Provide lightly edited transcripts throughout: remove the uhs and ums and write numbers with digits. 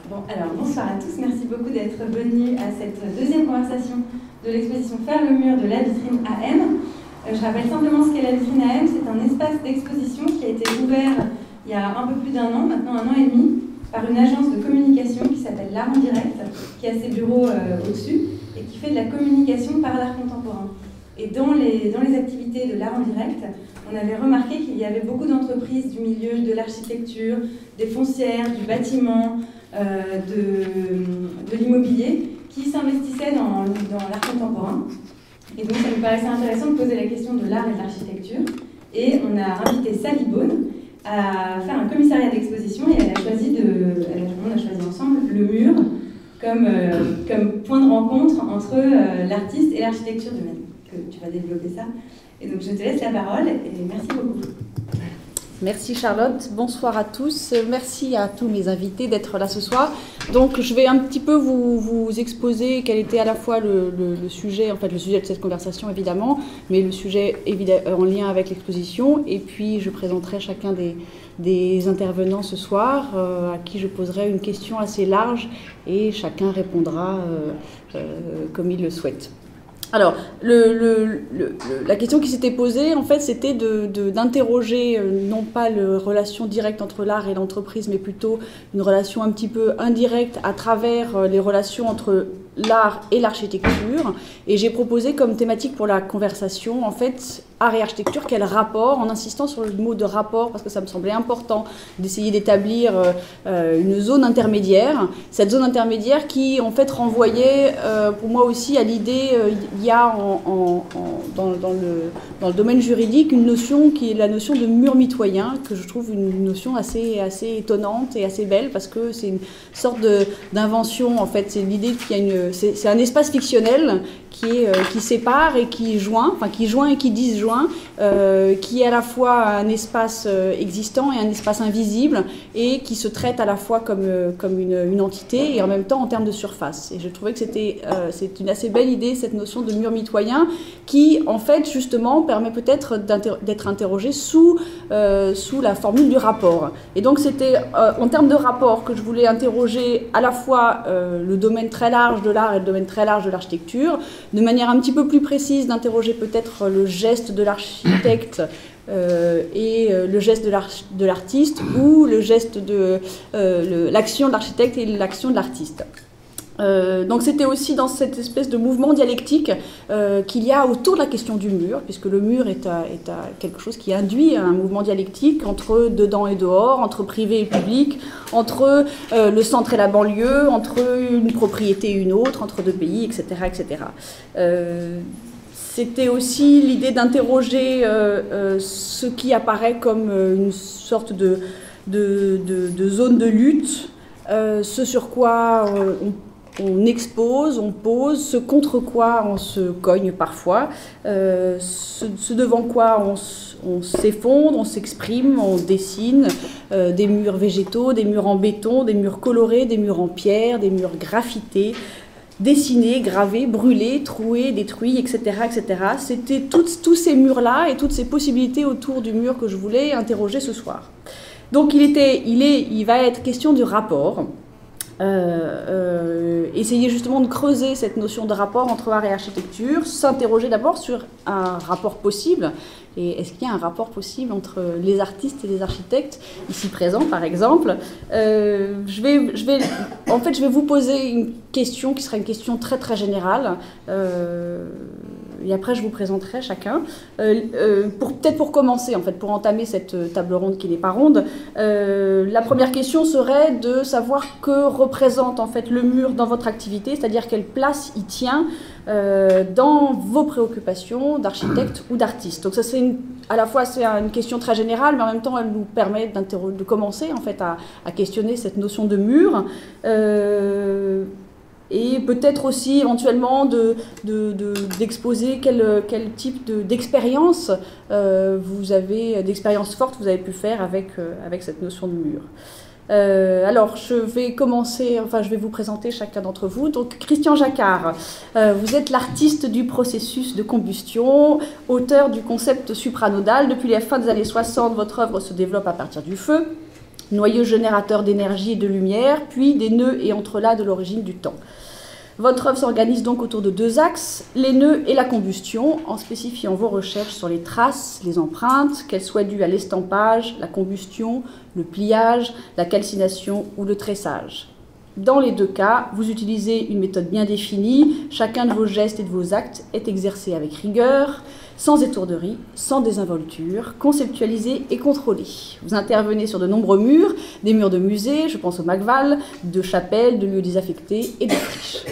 Bon, alors bonsoir à tous, merci beaucoup d'être venus à cette deuxième conversation de l'exposition Faire le mur de la vitrine AM. Je rappelle simplement ce qu'est la vitrine AM, c'est un espace d'exposition qui a été ouvert il y a un peu plus d'un an, maintenant un an et demi, par une agence de communication qui s'appelle L'Art en Direct, qui a ses bureaux au-dessus et qui fait de la communication par l'art contemporain. Et dans les activités de l'art en direct, on avait remarqué qu'il y avait beaucoup d'entreprises du milieu de l'architecture, des foncières, du bâtiment, de l'immobilier, qui s'investissaient dans l'art contemporain. Et donc ça nous paraissait intéressant de poser la question de l'art et de l'architecture. Et on a invité Sally Beaune à faire un commissariat d'exposition et on a choisi ensemble le mur comme point de rencontre entre l'artiste et l'architecture humaine. Que tu vas développer ça. Et donc je te laisse la parole et merci beaucoup. Merci Charlotte, bonsoir à tous. Merci à tous mes invités d'être là ce soir. Donc je vais un petit peu vous exposer quel était à la fois le sujet, en fait le sujet de cette conversation évidemment, mais le sujet en lien avec l'exposition. Et puis je présenterai chacun des intervenants ce soir à qui je poserai une question assez large et chacun répondra comme il le souhaite. Alors, la question qui s'était posée, en fait, c'était d'interroger non pas la relation directe entre l'art et l'entreprise, mais plutôt une relation un petit peu indirecte à travers les relations entre l'art et l'architecture. Et j'ai proposé comme thématique pour la conversation, en fait, art et architecture, quel rapport, en insistant sur le mot de rapport, parce que ça me semblait important d'essayer d'établir une zone intermédiaire. Cette zone intermédiaire qui, en fait, renvoyait pour moi aussi à l'idée, il y a dans le domaine juridique une notion qui est la notion de mur mitoyen, que je trouve une notion assez étonnante et assez belle, parce que c'est une sorte d'invention, en fait, c'est l'idée qu'il y a c'est un espace fictionnel qui sépare et qui joint et qui disjoint, qui est à la fois un espace existant et un espace invisible, et qui se traite à la fois comme une entité et en même temps en termes de surface. Et je trouvais que c'est une assez belle idée, cette notion de mur mitoyen, qui en fait justement permet peut-être d'être interrogé sous la formule du rapport. Et donc c'était en termes de rapport que je voulais interroger à la fois le domaine très large de l'art et le domaine très large de l'architecture, de manière un petit peu plus précise d'interroger peut-être le geste de l'architecte et le geste de l'artiste, ou le geste de l'action de l'architecte et l'action de l'artiste. Donc c'était aussi dans cette espèce de mouvement dialectique qu'il y a autour de la question du mur, puisque le mur est à quelque chose qui induit un mouvement dialectique entre dedans et dehors, entre privé et public, entre le centre et la banlieue, entre une propriété et une autre, entre deux pays, etc. etc. C'était aussi l'idée d'interroger ce qui apparaît comme une sorte de zone de lutte, ce sur quoi on expose, on pose, ce contre quoi on se cogne parfois, ce devant quoi on s'effondre, on s'exprime, on dessine, des murs végétaux, des murs en béton, des murs colorés, des murs en pierre, des murs graffités, dessinés, gravés, brûlés, troués, détruits, etc. etc. C'était tous ces murs-là et toutes ces possibilités autour du mur que je voulais interroger ce soir. Donc il va être question du rapport. Essayer justement de creuser cette notion de rapport entre art et architecture, s'interroger d'abord sur un rapport possible, et est-ce qu'il y a un rapport possible entre les artistes et les architectes ici présents par exemple. Je vais vous poser une question qui sera une question très très générale, et après je vous présenterai chacun. Peut-être pour commencer, en fait, pour entamer cette table ronde qui n'est pas ronde, la première question serait de savoir que représente en fait le mur dans votre activité, c'est-à-dire quelle place il tient dans vos préoccupations d'architecte ou d'artiste. Donc ça à la fois c'est une question très générale, mais en même temps elle nous permet de commencer en fait à questionner cette notion de mur. Et peut-être aussi éventuellement d'exposer quel type d'expérience d'expérience forte vous avez pu faire avec cette notion de mur. Alors, je vais vous présenter chacun d'entre vous. Donc, Christian Jacquard, vous êtes l'artiste du processus de combustion, auteur du concept supranodal. Depuis la fin des années 60, votre œuvre se développe à partir du feu. noyau générateur d'énergie et de lumière, puis des nœuds et entrelacs de l'origine du temps. Votre œuvre s'organise donc autour de 2 axes, les nœuds et la combustion, en spécifiant vos recherches sur les traces, les empreintes, qu'elles soient dues à l'estampage, la combustion, le pliage, la calcination ou le tressage. Dans les 2 cas, vous utilisez une méthode bien définie, chacun de vos gestes et de vos actes est exercé avec rigueur, sans étourderie, sans désinvolture, conceptualisé et contrôlé. Vous intervenez sur de nombreux murs, des murs de musées, je pense au Macval, de chapelles, de lieux désaffectés et de friches.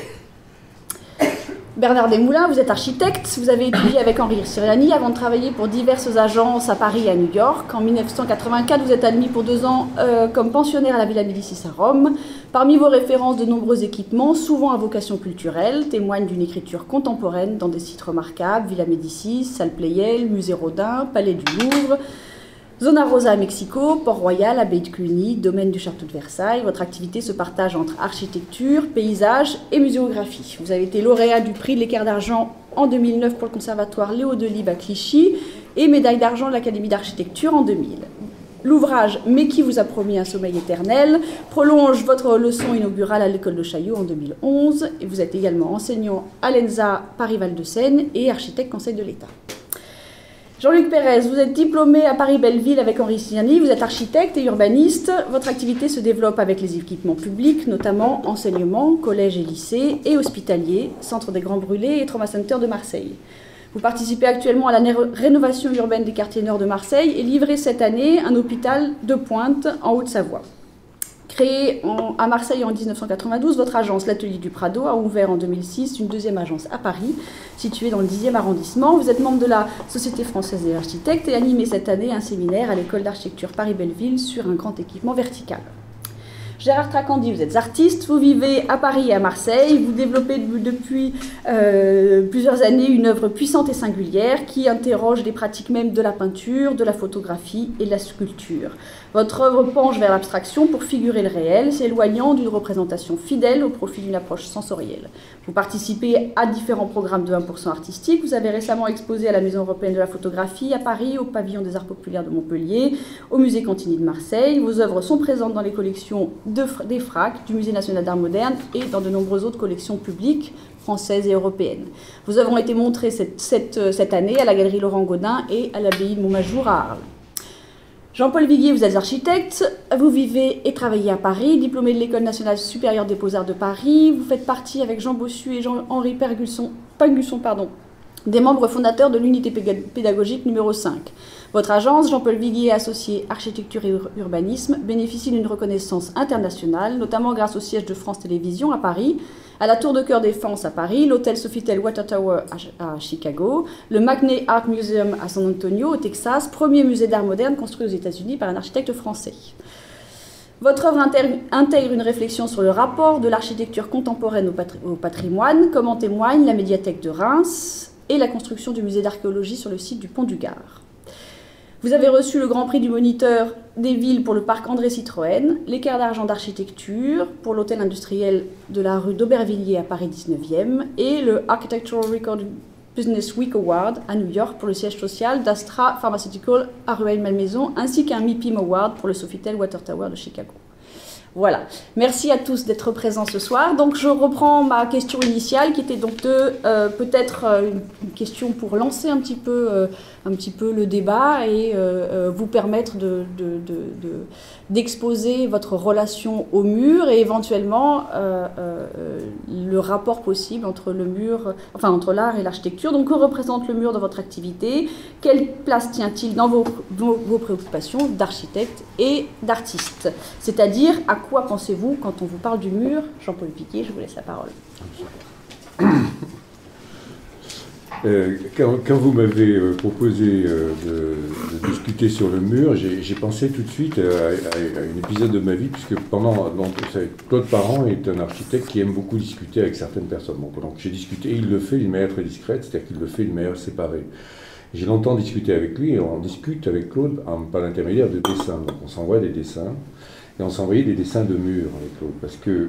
Bernard Desmoulins, vous êtes architecte, vous avez étudié avec Henri Siriani avant de travailler pour diverses agences à Paris et à New York. En 1984, vous êtes admis pour 2 ans comme pensionnaire à la Villa Médicis à Rome. Parmi vos références, de nombreux équipements, souvent à vocation culturelle, témoignent d'une écriture contemporaine dans des sites remarquables, Villa Médicis, Salle Pleyel, Musée Rodin, Palais du Louvre, Zona Rosa à Mexico, Port-Royal, Abbaye de Cluny, domaine du Château de Versailles. Votre activité se partage entre architecture, paysage et muséographie. Vous avez été lauréat du prix de l'Équerre d'Argent en 2009 pour le conservatoire Léo Delibes à Clichy et médaille d'argent de l'Académie d'architecture en 2000. L'ouvrage « Mais qui vous a promis un sommeil éternel » prolonge votre leçon inaugurale à l'école de Chaillot en 2011 et vous êtes également enseignant à l'ENSA Paris-Val-de-Seine et architecte Conseil de l'État. Jean-Luc Pérez, vous êtes diplômé à Paris-Belleville avec Henri Siriani, vous êtes architecte et urbaniste. Votre activité se développe avec les équipements publics, notamment enseignement, collège et lycée, et hospitalier, Centre des Grands Brûlés et Trauma Center de Marseille. Vous participez actuellement à la rénovation urbaine des quartiers nord de Marseille et livrez cette année un hôpital de pointe en Haute-Savoie. Créée à Marseille en 1992, votre agence, l'Atelier du Prado, a ouvert en 2006 une 2e agence à Paris, située dans le 10e arrondissement. Vous êtes membre de la Société française des architectes et animez cette année un séminaire à l'école d'architecture Paris-Belleville sur un grand équipement vertical. Gérard Tracandi, vous êtes artiste, vous vivez à Paris et à Marseille, vous développez depuis plusieurs années une œuvre puissante et singulière qui interroge les pratiques même de la peinture, de la photographie et de la sculpture. Votre œuvre penche vers l'abstraction pour figurer le réel, s'éloignant d'une représentation fidèle au profit d'une approche sensorielle. Vous participez à différents programmes de 1% artistique, vous avez récemment exposé à la Maison européenne de la photographie, à Paris, au Pavillon des Arts populaires de Montpellier, au Musée Cantigny de Marseille. Vos œuvres sont présentes dans les collections des FRAC, du Musée national d'art moderne et dans de nombreuses autres collections publiques françaises et européennes. Vos œuvres ont été montrées cette année à la Galerie Laurent Gaudin et à l'Abbaye de Montmajour à Arles. Jean-Paul Viguier, vous êtes architecte, vous vivez et travaillez à Paris, diplômé de l'École nationale supérieure des beaux-arts de Paris. Vous faites partie avec Jean Bossu et Jean-Henri Pangusson, des membres fondateurs de l'unité pédagogique numéro 5. Votre agence, Jean-Paul Viguier, associé architecture et urbanisme, bénéficie d'une reconnaissance internationale, notamment grâce au siège de France Télévisions à Paris, à la Tour de Cœur Défense à Paris, l'hôtel Sofitel Water Tower à Chicago, le McNay Art Museum à San Antonio, au Texas, premier musée d'art moderne construit aux États-Unis par un architecte français. Votre œuvre intègre une réflexion sur le rapport de l'architecture contemporaine au patrimoine, comme en témoigne la médiathèque de Reims et la construction du musée d'archéologie sur le site du Pont du Gard. Vous avez reçu le Grand Prix du Moniteur des villes pour le parc André Citroën, l'Équerre d'Argent d'architecture pour l'hôtel industriel de la rue d'Aubervilliers à Paris 19e et le Architectural Record Business Week Award à New York pour le siège social d'Astra Pharmaceutical à Rueil-Malmaison, ainsi qu'un MIPIM Award pour le Sofitel Water Tower de Chicago. Voilà, merci à tous d'être présents ce soir. Donc je reprends ma question initiale qui était donc peut-être une question pour lancer un petit peu le débat et vous permettre d'exposer votre relation au mur et éventuellement le rapport possible entre le mur, enfin entre l'art et l'architecture. Donc que représente le mur dans votre activité? Quelle place tient-il dans vos préoccupations d'architecte et d'artiste? C'est-à-dire à quoi pensez-vous quand on vous parle du mur? Jean-Paul Piquet, je vous laisse la parole. Quand vous m'avez proposé de discuter sur le mur, j'ai pensé tout de suite à un épisode de ma vie, puisque Claude Parent est un architecte qui aime beaucoup discuter avec certaines personnes. Donc j'ai discuté, il le fait d'une manière très discrète, c'est-à-dire qu'il le fait d'une manière séparée. J'ai longtemps discuté avec lui, et on discute avec Claude par l'intermédiaire de dessins. Donc on s'envoie des dessins. Et on s'envoyait des dessins de murs avec Claude, parce que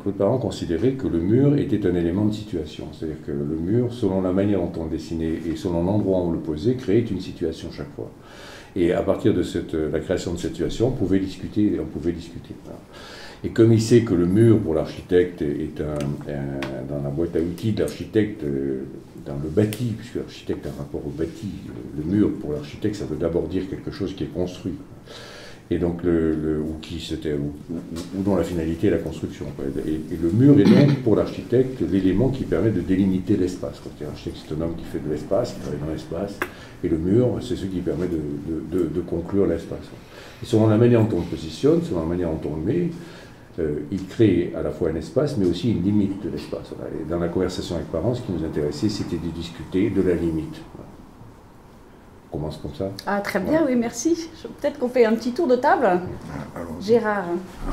Claude Parent considérait que le mur était un élément de situation. C'est-à-dire que le mur, selon la manière dont on le dessinait et selon l'endroit où on le posait, créait une situation chaque fois. Et à partir de la création de cette situation, on pouvait discuter. Voilà. Et comme il sait que le mur pour l'architecte est dans la boîte à outils de l'architecte, dans le bâti, puisque l'architecte a un rapport au bâti, le mur pour l'architecte, ça veut d'abord dire quelque chose qui est construit. Et donc, ou dont la finalité est la construction. Et le mur est donc, pour l'architecte, l'élément qui permet de délimiter l'espace. L'architecte, c'est un homme qui fait de l'espace, qui travaille dans l'espace, et le mur, c'est ce qui permet de conclure l'espace. Et selon la manière dont on le positionne, selon la manière dont on le met, il crée à la fois un espace, mais aussi une limite de l'espace. Voilà. Et dans la conversation avec parents, ce qui nous intéressait, c'était de discuter de la limite. Voilà. On commence comme ça. Ah, très bien, oui, merci. Peut-être qu'on fait un petit tour de table. Alors, Gérard.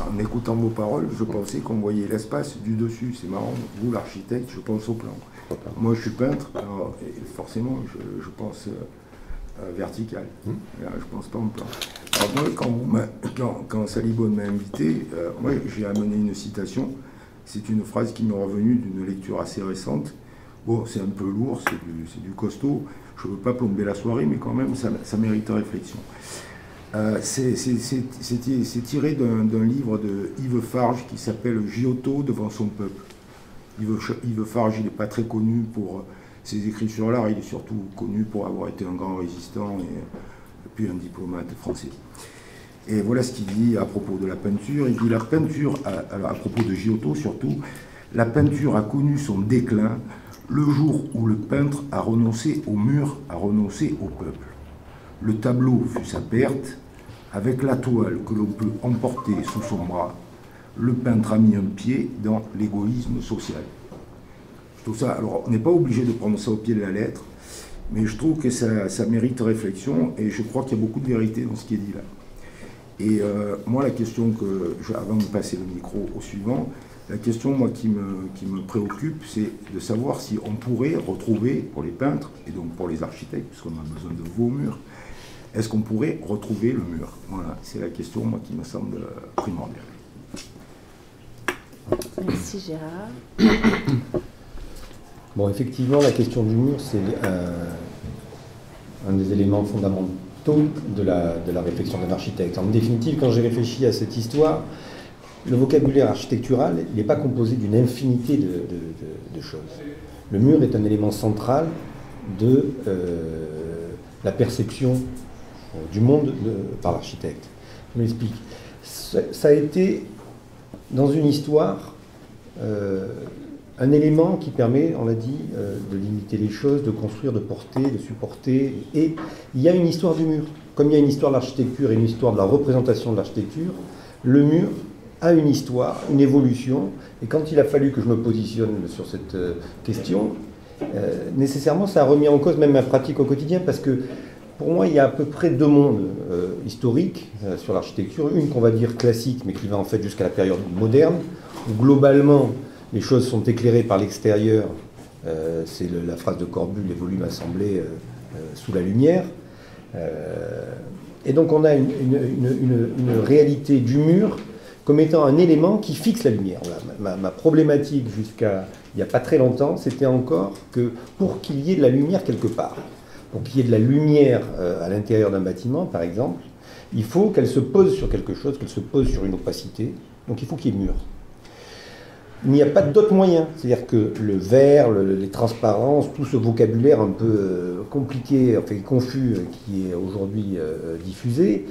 En écoutant vos paroles, je pensais qu'on voyait l'espace du dessus. C'est marrant. Vous, l'architecte, je pense au plan. Moi, je suis peintre, alors, forcément, je pense vertical. Là, je pense pas en plan. Alors, moi, quand Salibonne m'a invité, moi, j'ai amené une citation. C'est une phrase qui m'est revenue d'une lecture assez récente. Bon, c'est un peu lourd, c'est du costaud. Je ne veux pas plomber la soirée, mais quand même, ça mérite réflexion. C'est tiré d'un livre de Yves Farge qui s'appelle Giotto devant son peuple. Yves Farge, il n'est pas très connu pour ses écrits sur l'art, il est surtout connu pour avoir été un grand résistant et puis un diplomate français. Et voilà ce qu'il dit à propos de la peinture. Il dit la peinture, à propos de Giotto surtout, la peinture a connu son déclin le jour où le peintre a renoncé au mur, a renoncé au peuple. Le tableau fut sa perte, avec la toile que l'on peut emporter sous son bras, le peintre a mis un pied dans l'égoïsme social. Je trouve ça, alors on n'est pas obligé de prendre ça au pied de la lettre, mais je trouve que ça mérite réflexion, et je crois qu'il y a beaucoup de vérité dans ce qui est dit là. Et moi, la question avant de passer le micro au suivant, la question moi, qui me préoccupe, c'est de savoir si on pourrait retrouver, pour les peintres, et donc pour les architectes, puisqu'on a besoin de vos murs, est-ce qu'on pourrait retrouver le mur? Voilà, c'est la question moi, qui me semble primordiale. Merci Gérard. Bon, effectivement, la question du mur, c'est un des éléments fondamentaux de la réflexion d'un architecte. En définitive, quand j'ai réfléchi à cette histoire, le vocabulaire architectural, il n'est pas composé d'une infinité de choses. Le mur est un élément central de la perception du monde par l'architecte. Je m'explique. Ça a été, dans une histoire, un élément qui permet, on l'a dit, de limiter les choses, de construire, de porter, de supporter. Et il y a une histoire du mur. Comme il y a une histoire de l'architecture et une histoire de la représentation de l'architecture, le mur a une histoire, une évolution. Et quand il a fallu que je me positionne sur cette question, nécessairement, ça a remis en cause même ma pratique au quotidien, parce que pour moi, il y a à peu près deux mondes historiques sur l'architecture. Une qu'on va dire classique, mais qui va en fait jusqu'à la période moderne, où globalement, les choses sont éclairées par l'extérieur. C'est la phrase de Corbu, les volumes assemblés sous la lumière. Et donc on a une réalité du mur comme étant un élément qui fixe la lumière. Voilà. Ma problématique jusqu'à il n'y a pas très longtemps, c'était encore que pour qu'il y ait de la lumière quelque part, pour qu'il y ait de la lumière à l'intérieur d'un bâtiment, par exemple, il faut qu'elle se pose sur quelque chose, qu'elle se pose sur une opacité. Donc il faut qu'il y ait mur. Il n'y a pas d'autre moyen. C'est-à-dire que le verre, les transparences, tout ce vocabulaire un peu compliqué, enfin confus, qui est aujourd'hui diffusé,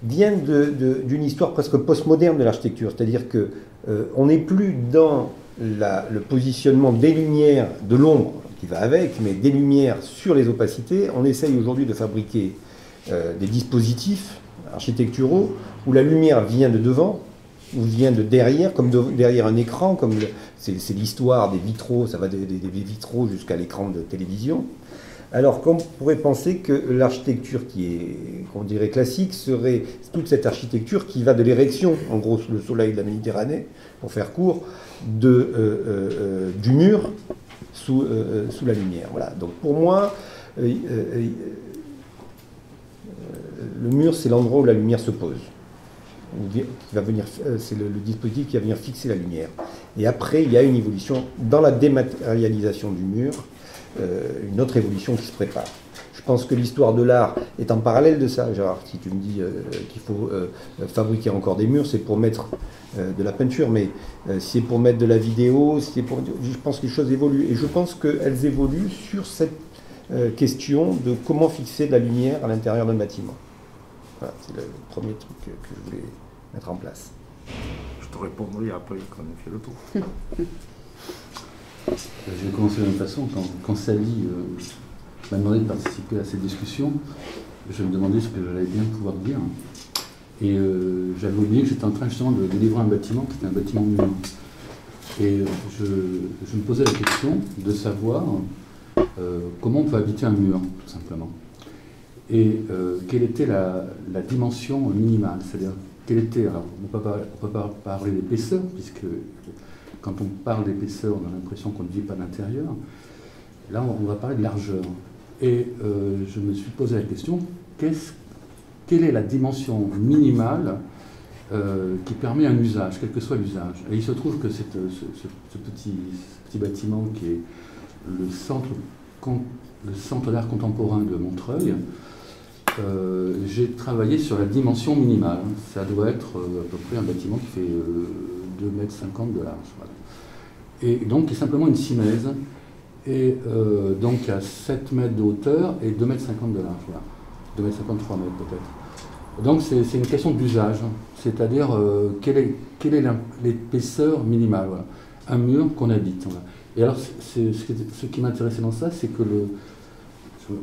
vient d'une histoire presque postmoderne de l'architecture. C'est-à-dire qu'on n'est plus dans le positionnement des lumières, de l'ombre qui va avec, mais des lumières sur les opacités. On essaye aujourd'hui de fabriquer des dispositifs architecturaux où la lumière vient de devant, ou vient de derrière, comme derrière un écran, comme c'est l'histoire des vitraux, ça va des vitraux jusqu'à l'écran de télévision. Alors qu'on pourrait penser que l'architecture qui est, qu'on dirait classique, serait toute cette architecture qui va de l'érection, en gros sous le soleil de la Méditerranée, pour faire court, du mur sous la lumière. Voilà. Donc pour moi, le mur, c'est l'endroit où la lumière se pose. C'est le dispositif qui va venir fixer la lumière. Et après, il y a une évolution dans la dématérialisation du mur, une autre évolution qui se prépare. Je pense que l'histoire de l'art est en parallèle de ça. Gérard, si tu me dis qu'il faut fabriquer encore des murs, c'est pour mettre de la peinture, mais si c'est pour mettre de la vidéo, je pense que les choses évoluent. Et je pense qu'elles évoluent sur cette question de comment fixer de la lumière à l'intérieur d'un bâtiment. Voilà, c'est le premier truc que je voulais mettre en place. Je te répondrai après qu'on ait fait le tour. Je vais commencer de la même façon. Quand Sally m'a demandé de participer à cette discussion, je me demandais ce que j'allais bien pouvoir dire. Et j'avais oublié que j'étais en train justement de délivrer un bâtiment qui était un bâtiment mur. Et je me posais la question de savoir comment on peut habiter un mur, tout simplement. Et quelle était la dimension minimale, c'est-à-dire quelle était, alors on ne peut pas parler d'épaisseur, puisque quand on parle d'épaisseur, on a l'impression qu'on ne vit pas l'intérieur. Là, on va parler de largeur. Et je me suis posé la question, quelle est la dimension minimale qui permet un usage, quel que soit l'usage. Et il se trouve que ce petit bâtiment qui est le centre d'art contemporain de Montreuil, j'ai travaillé sur la dimension minimale. Ça doit être à peu près un bâtiment qui fait 2,50 m de large. Voilà. Et donc, qui est simplement une simèse, et donc à 7 mètres de hauteur et 2,50 m de large. Voilà. 2,50 m, 3 mètres peut-être. Donc, c'est une question d'usage, c'est-à-dire quelle est l'épaisseur minimale. Voilà. Un mur qu'on habite. Voilà. Et alors, ce qui m'intéressait dans ça, c'est que je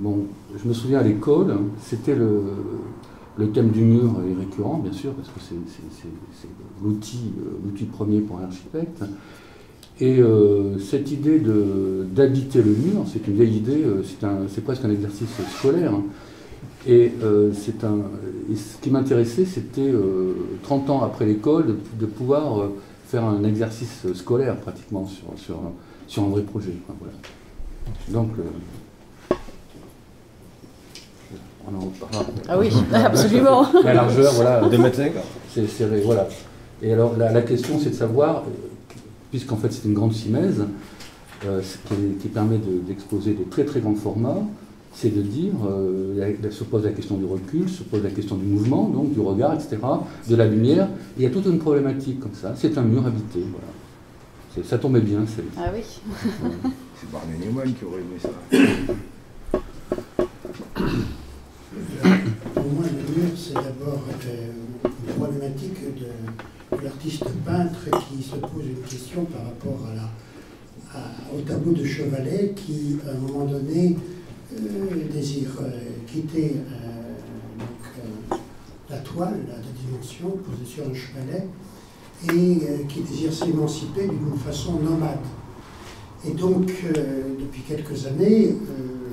me souviens à l'école, c'était le thème du mur est récurrent, bien sûr, parce que c'est l'outil premier pour un architecte. Et cette idée d'habiter le mur, c'est une vieille idée, c'est presque un exercice scolaire. Et ce qui m'intéressait, c'était 30 ans après l'école, de pouvoir faire un exercice scolaire pratiquement sur un vrai projet. Enfin, voilà. Donc, on en parlera. Ah oui, absolument. La largeur, voilà. 2,50 m. Voilà. Et alors, la question, c'est de savoir, puisqu'en fait, c'est une grande simèse, qui permet d'exposer de très très grands formats, c'est de dire, se pose la question du recul, se pose la question du mouvement, donc du regard, etc., de la lumière. Il y a toute une problématique comme ça. C'est un mur habité, voilà. Ça tombait bien. Ah oui. C'est Barney Newman qui aurait aimé ça. Pour moi, le mur, c'est d'abord une problématique de l'artiste peintre qui se pose une question par rapport au tableau de Chevalet qui, à un moment donné, désire quitter la toile, la dimension posée sur un chevalet, et qui désire s'émanciper d'une façon nomade. Et donc, depuis quelques années,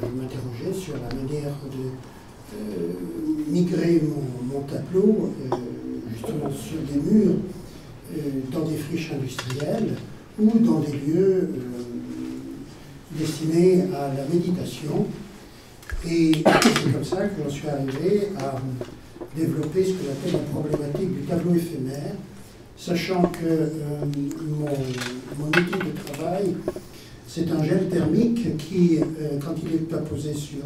je m'interrogeais sur la manière de migrer mon tableau, justement sur des murs, dans des friches industrielles ou dans des lieux destinés à la méditation. Et c'est comme ça que j'en suis arrivé à développer ce que j'appelle la problématique du tableau éphémère, sachant que mon outil de travail, c'est un gel thermique qui, quand il est apposé sur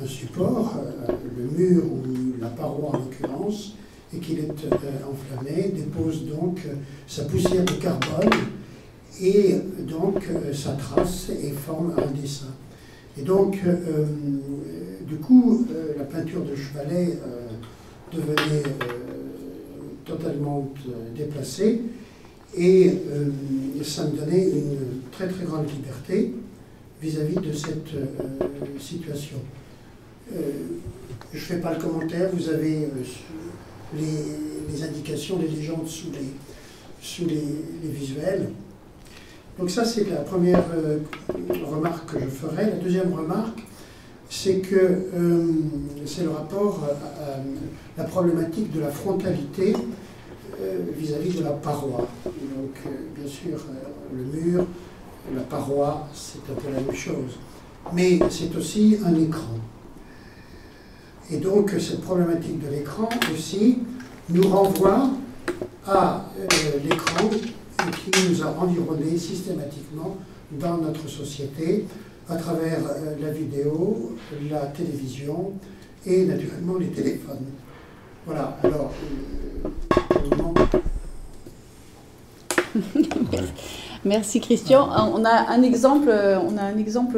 un support, le mur ou la paroi en l'occurrence, et qu'il est enflammé, dépose donc sa poussière de carbone et donc sa trace et forme un dessin. Et donc, du coup, la peinture de Chevalet devenait totalement déplacée et ça me donnait une très très grande liberté vis-à-vis de cette situation. Je ne fais pas le commentaire, vous avez les indications, les légendes sous les visuels. Donc ça, c'est la première remarque que je ferai. La deuxième remarque, c'est que c'est le rapport à la problématique de la frontalité vis-à-vis de la paroi. Donc, bien sûr, le mur, la paroi, c'est un peu la même chose. Mais c'est aussi un écran. Et donc, cette problématique de l'écran aussi nous renvoie à l'écran qui nous a environnés systématiquement dans notre société, à travers la vidéo, la télévision et naturellement les téléphones. Voilà, alors, Merci Christian. On a un exemple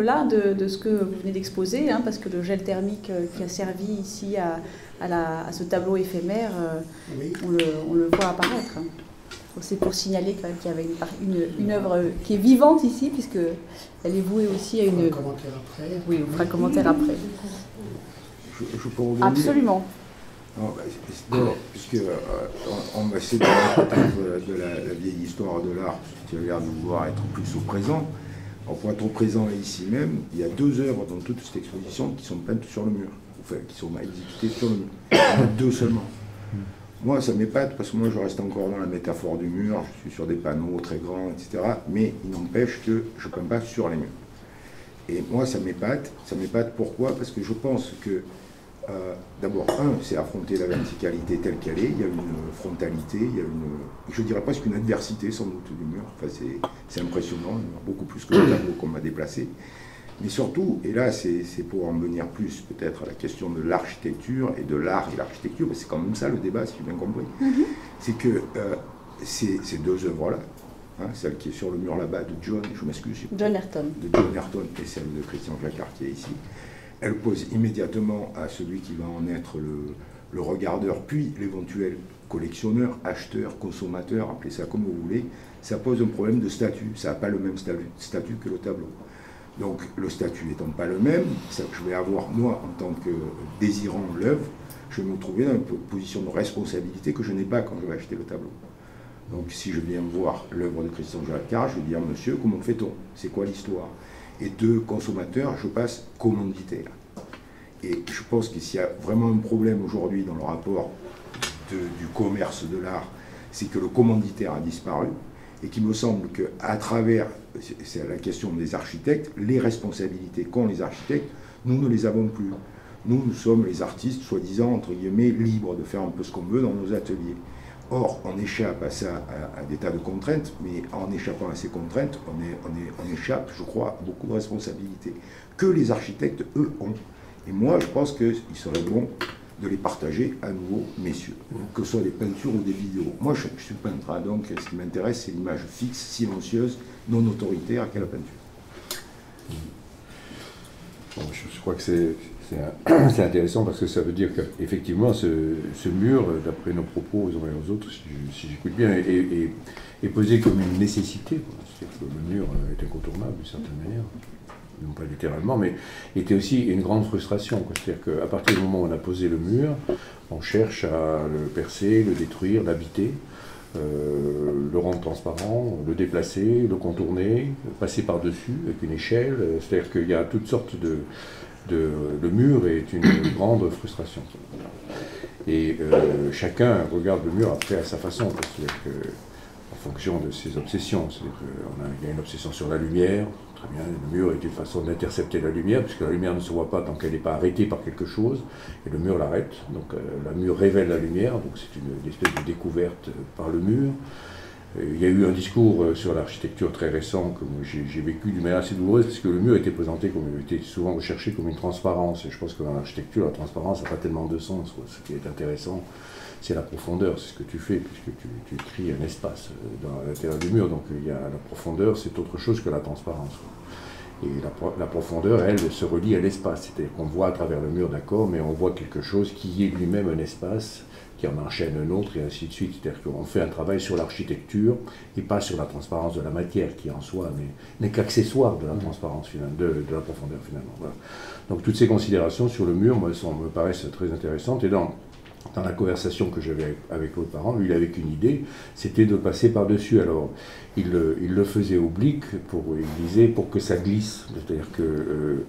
là de ce que vous venez d'exposer, hein, parce que le gel thermique qui a servi ici à ce tableau éphémère, oui. on le voit apparaître. C'est pour signaler quand même qu'il y avait une œuvre qui est vivante ici, puisqu'elle est vouée aussi à une... On fera le commentaire après. Oui, on fera le commentaire après. Je peux rebondir. Absolument. Puisque on va essayer de la vieille histoire de l'art, tu as l'air de vouloir être plus au présent. Alors pour être au présent et ici même, il y a 2 œuvres dans toute cette exposition qui sont peintes sur le mur, enfin qui sont exécutées sur le mur. Il y en a 2 seulement. Moi, ça m'épate parce que moi, je reste encore dans la métaphore du mur, je suis sur des panneaux très grands, etc. Mais il n'empêche que je ne peins pas sur les murs. Et moi, ça m'épate. Ça m'épate pourquoi? Parce que je pense que, d'abord, c'est affronter la verticalité telle qu'elle est. Il y a une frontalité, il y a je dirais presque une adversité sans doute du mur. Enfin, c'est impressionnant, beaucoup plus que le tableau qu'on m'a déplacé. Mais surtout, et là c'est pour en venir plus peut-être à la question de l'architecture et de l'art et l'architecture, c'est quand même ça le débat, si j'ai bien compris, c'est que ces 2 œuvres-là, hein, celle qui est sur le mur là-bas de John, je m'excuse, John Ayrton. De John Ayrton et celle de Christian Jacquard qui est ici, elle pose immédiatement à celui qui va en être le regardeur, puis l'éventuel collectionneur, acheteur, consommateur, appelez ça comme vous voulez, ça pose un problème de statut, ça n'a pas le même statut que le tableau. Donc le statut n'étant pas le même, je vais avoir, moi, en tant que désirant l'œuvre, je vais me trouver dans une position de responsabilité que je n'ai pas quand je vais acheter le tableau. Donc si je viens voir l'œuvre de Christian Jacquard, je vais dire, monsieur, comment fait-on? C'est quoi l'histoire? Et de consommateur, je passe commanditaire. Et je pense que s'il y a vraiment un problème aujourd'hui dans le rapport du commerce de l'art, c'est que le commanditaire a disparu. Et qu'il me semble qu'à travers, c'est la question des architectes, les responsabilités qu'ont les architectes, nous ne les avons plus. Nous sommes les artistes, soi-disant, entre guillemets, libres de faire un peu ce qu'on veut dans nos ateliers. Or, on échappe à ça, à des tas de contraintes, mais en échappant à ces contraintes, on échappe, je crois, à beaucoup de responsabilités que les architectes, eux, ont. Et moi, je pense qu'il serait bon de les partager à nouveau, messieurs, que ce soit des peintures ou des vidéos. Moi, je suis peintre, hein, donc ce qui m'intéresse, c'est l'image fixe, silencieuse, non autoritaire qu'est la peinture. Bon, je crois que c'est intéressant parce que ça veut dire qu'effectivement, ce mur, d'après nos propos aux uns et aux autres, si j'écoute bien, est posé comme une nécessité. C'est-à-dire que le mur est incontournable d'une certaine manière. Non pas littéralement, mais était aussi une grande frustration. C'est-à-dire qu'à partir du moment où on a posé le mur, on cherche à le percer, le détruire, l'habiter, le rendre transparent, le déplacer, le contourner, passer par-dessus avec une échelle. C'est-à-dire qu'il y a toutes sortes le mur est une grande frustration. Et chacun regarde le mur après à sa façon, c'est-à-dire que, en fonction de ses obsessions. C'est-à-dire qu'il y a une obsession sur la lumière. Très bien, le mur est une façon d'intercepter la lumière, puisque la lumière ne se voit pas tant qu'elle n'est pas arrêtée par quelque chose, et le mur l'arrête. Donc la mur révèle la lumière, donc c'est une espèce de découverte par le mur. Il y a eu un discours sur l'architecture très récent que j'ai vécu d'une manière assez douloureuse, parce que le mur était présenté était souvent recherché comme une transparence, et je pense que dans l'architecture, la transparence n'a pas tellement de sens. Ce qui est intéressant, c'est la profondeur, c'est ce que tu fais, puisque tu écris un espace dans l'intérieur du mur, donc il y a la profondeur, c'est autre chose que la transparence. Et la profondeur, elle, se relie à l'espace, c'est-à-dire qu'on voit à travers le mur, d'accord, mais on voit quelque chose qui est lui-même un espace, qui en enchaîne un autre, et ainsi de suite. C'est-à-dire qu'on fait un travail sur l'architecture, et pas sur la transparence de la matière, qui en soi n'est qu'accessoire de la transparence, de la profondeur, finalement. Voilà. Donc toutes ces considérations sur le mur, moi, me paraissent très intéressantes, et dans la conversation que j'avais avec l'autre parent, lui, il avait qu'une idée, c'était de passer par-dessus. Alors, il le faisait oblique, il disait, pour que ça glisse. C'est-à-dire que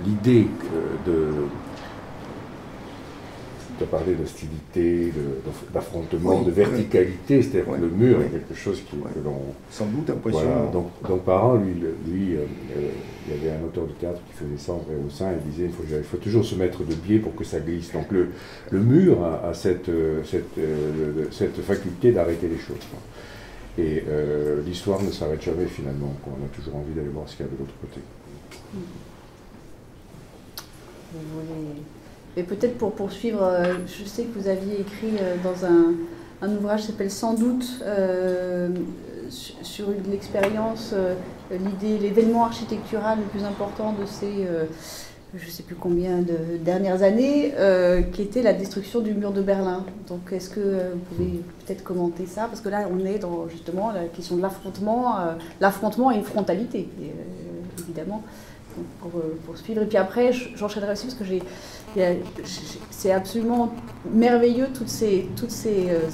l'idée de... Tu as parlé d'hostilité, d'affrontement, de verticalité, c'est-à-dire que le mur est quelque chose que l'on... Sans doute impressionnant. Voilà, donc Parent, lui il y avait un auteur de théâtre qui faisait ça en vrai au sein, il disait il faut toujours se mettre de biais pour que ça glisse. Donc le mur a cette faculté d'arrêter les choses. Et l'histoire ne s'arrête jamais finalement, quoi. On a toujours envie d'aller voir ce qu'il y a de l'autre côté. Et peut-être pour poursuivre, je sais que vous aviez écrit dans un ouvrage qui s'appelle Sans doute, sur l'expérience, l'événement architectural le plus important de ces, je ne sais plus combien de dernières années, qui était la destruction du mur de Berlin. Donc est-ce que vous pouvez peut-être commenter ça? Parce que là, on est dans justement la question de l'affrontement et une frontalité, évidemment. Pour suivre. Et puis après, j'enchaînerai aussi parce que c'est absolument merveilleux toutes ces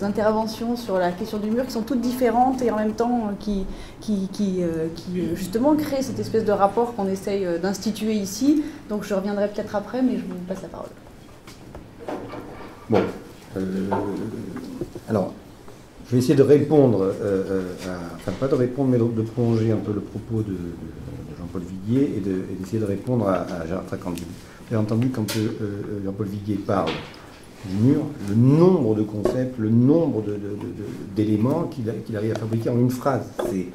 interventions sur la question du mur qui sont toutes différentes et en même temps qui justement créent cette espèce de rapport qu'on essaye d'instituer ici. Donc je reviendrai peut-être après, mais je vous passe la parole. Bon. Alors, je vais essayer de répondre, enfin pas de répondre, mais de prolonger un peu le propos de Jean-Paul Viguier et d'essayer de répondre à Gérard Tracandi. J'ai entendu quand Jean-Paul Viguier parle du mur, le nombre de concepts, le nombre d'éléments qu'il arrive à fabriquer en une phrase. C'est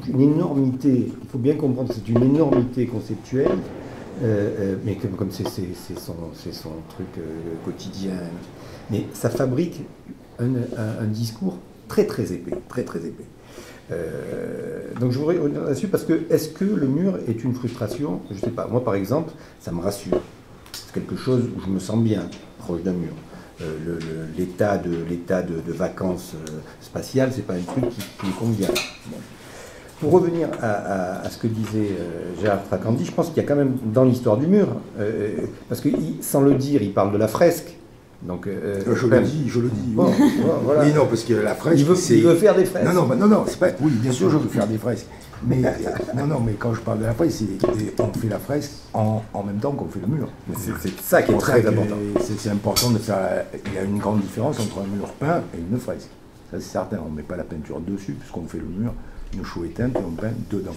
une énormité, il faut bien comprendre que c'est une énormité conceptuelle, mais comme c'est son truc quotidien. Mais ça fabrique un discours très très épais, très très épais. Donc je voudrais revenir là-dessus parce que est-ce que le mur est une frustration? Je ne sais pas. Moi par exemple, ça me rassure. C'est quelque chose où je me sens bien proche d'un mur. L'état de vacances spatiales, c'est pas un truc qui me convient. Bon. Pour revenir à ce que disait Gérard Tracandi, je pense qu'il y a quand même dans l'histoire du mur, parce que sans le dire, il parle de la fresque. Donc, je le dis. Bon, voilà. Oui, non, parce que la fresque, il veut faire des fresques. Non, c'est pas. Oui, bien sûr, je veux faire des fresques. Mais mais quand je parle de la fresque, on fait la fresque en même temps qu'on fait le mur. C'est ça qui est très important. C'est important de faire. Il y a une grande différence entre un mur peint et une fresque. Ça, c'est certain. On ne met pas la peinture dessus, puisqu'on fait le mur, une chaux éteinte, et on peint dedans.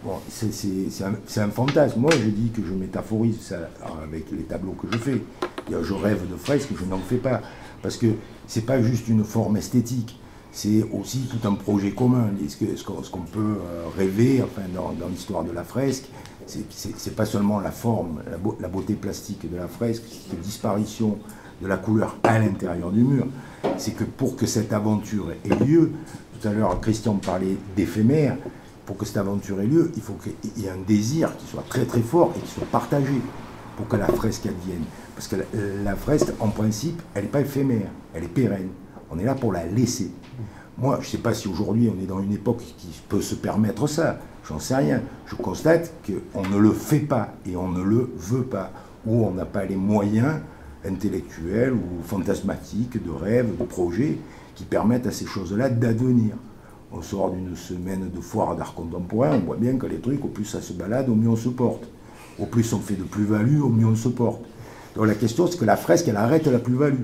Bon, c'est un fantasme. Moi, je dis que je métaphorise ça avec les tableaux que je fais. Je rêve de fresques, je n'en fais pas. Parce que c'est pas juste une forme esthétique, c'est aussi tout un projet commun. Ce qu'on peut rêver dans l'histoire de la fresque, c'est pas seulement la forme, la beauté plastique de la fresque, c'est la disparition de la couleur à l'intérieur du mur. C'est que pour que cette aventure ait lieu, tout à l'heure Christian parlait d'éphémère, pour que cette aventure ait lieu, il faut qu'il y ait un désir qui soit très très fort et qui soit partagé pour que la fresque advienne. Parce que la fresque, en principe, elle n'est pas éphémère, elle est pérenne. On est là pour la laisser. Moi, je ne sais pas si aujourd'hui on est dans une époque qui peut se permettre ça, j'en sais rien. Je constate qu'on ne le fait pas et on ne le veut pas, ou on n'a pas les moyens intellectuels ou fantasmatiques, de rêves, de projets, qui permettent à ces choses-là d'advenir. On sort d'une semaine de foire d'art contemporain, on voit bien que les trucs, au plus ça se balade, au mieux on se porte. Au plus on fait de plus-value, au mieux on se porte. Donc la question, c'est que la fresque, elle arrête la plus-value.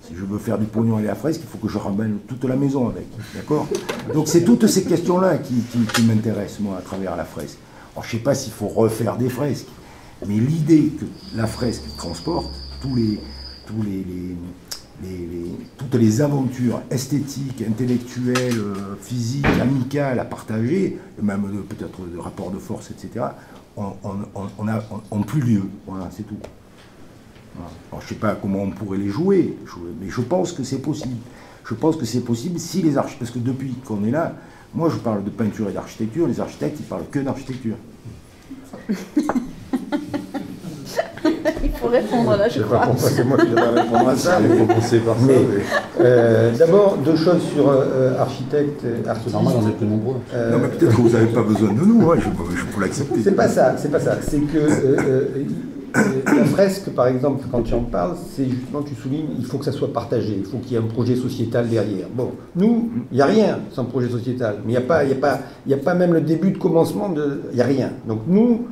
Si je veux faire du pognon avec la fresque, il faut que je ramène toute la maison avec. D'accord? Donc c'est toutes ces questions-là qui m'intéressent, moi, à travers la fresque. Alors je ne sais pas s'il faut refaire des fresques, mais l'idée que la fresque transporte, toutes les aventures esthétiques, intellectuelles, physiques, amicales à partager, même peut-être de rapports de force, etc., ont plus lieu. Voilà, c'est tout. Voilà. Alors, je ne sais pas comment on pourrait les jouer, mais je pense que c'est possible. Je pense que c'est possible si les architectes, parce que depuis qu'on est là, moi je parle de peinture et d'architecture, les architectes ils parlent que d'architecture. Il faut répondre là, je crois. C'est moi qui devrais répondre à ça. Il faut commencer par ça. D'abord, deux choses sur architecte, artiste. C'est normal, on est plus nombreux. Non, mais peut-être que vous n'avez pas besoin de nous, hein, je peux l'accepter. C'est pas ça. C'est que la fresque, par exemple, quand tu en parles, c'est justement, tu soulignes, il faut que ça soit partagé, il faut qu'il y ait un projet sociétal derrière. Bon, nous, il n'y a rien sans projet sociétal, mais il n'y a pas même le début de commencement, il n'y a rien. Donc nous,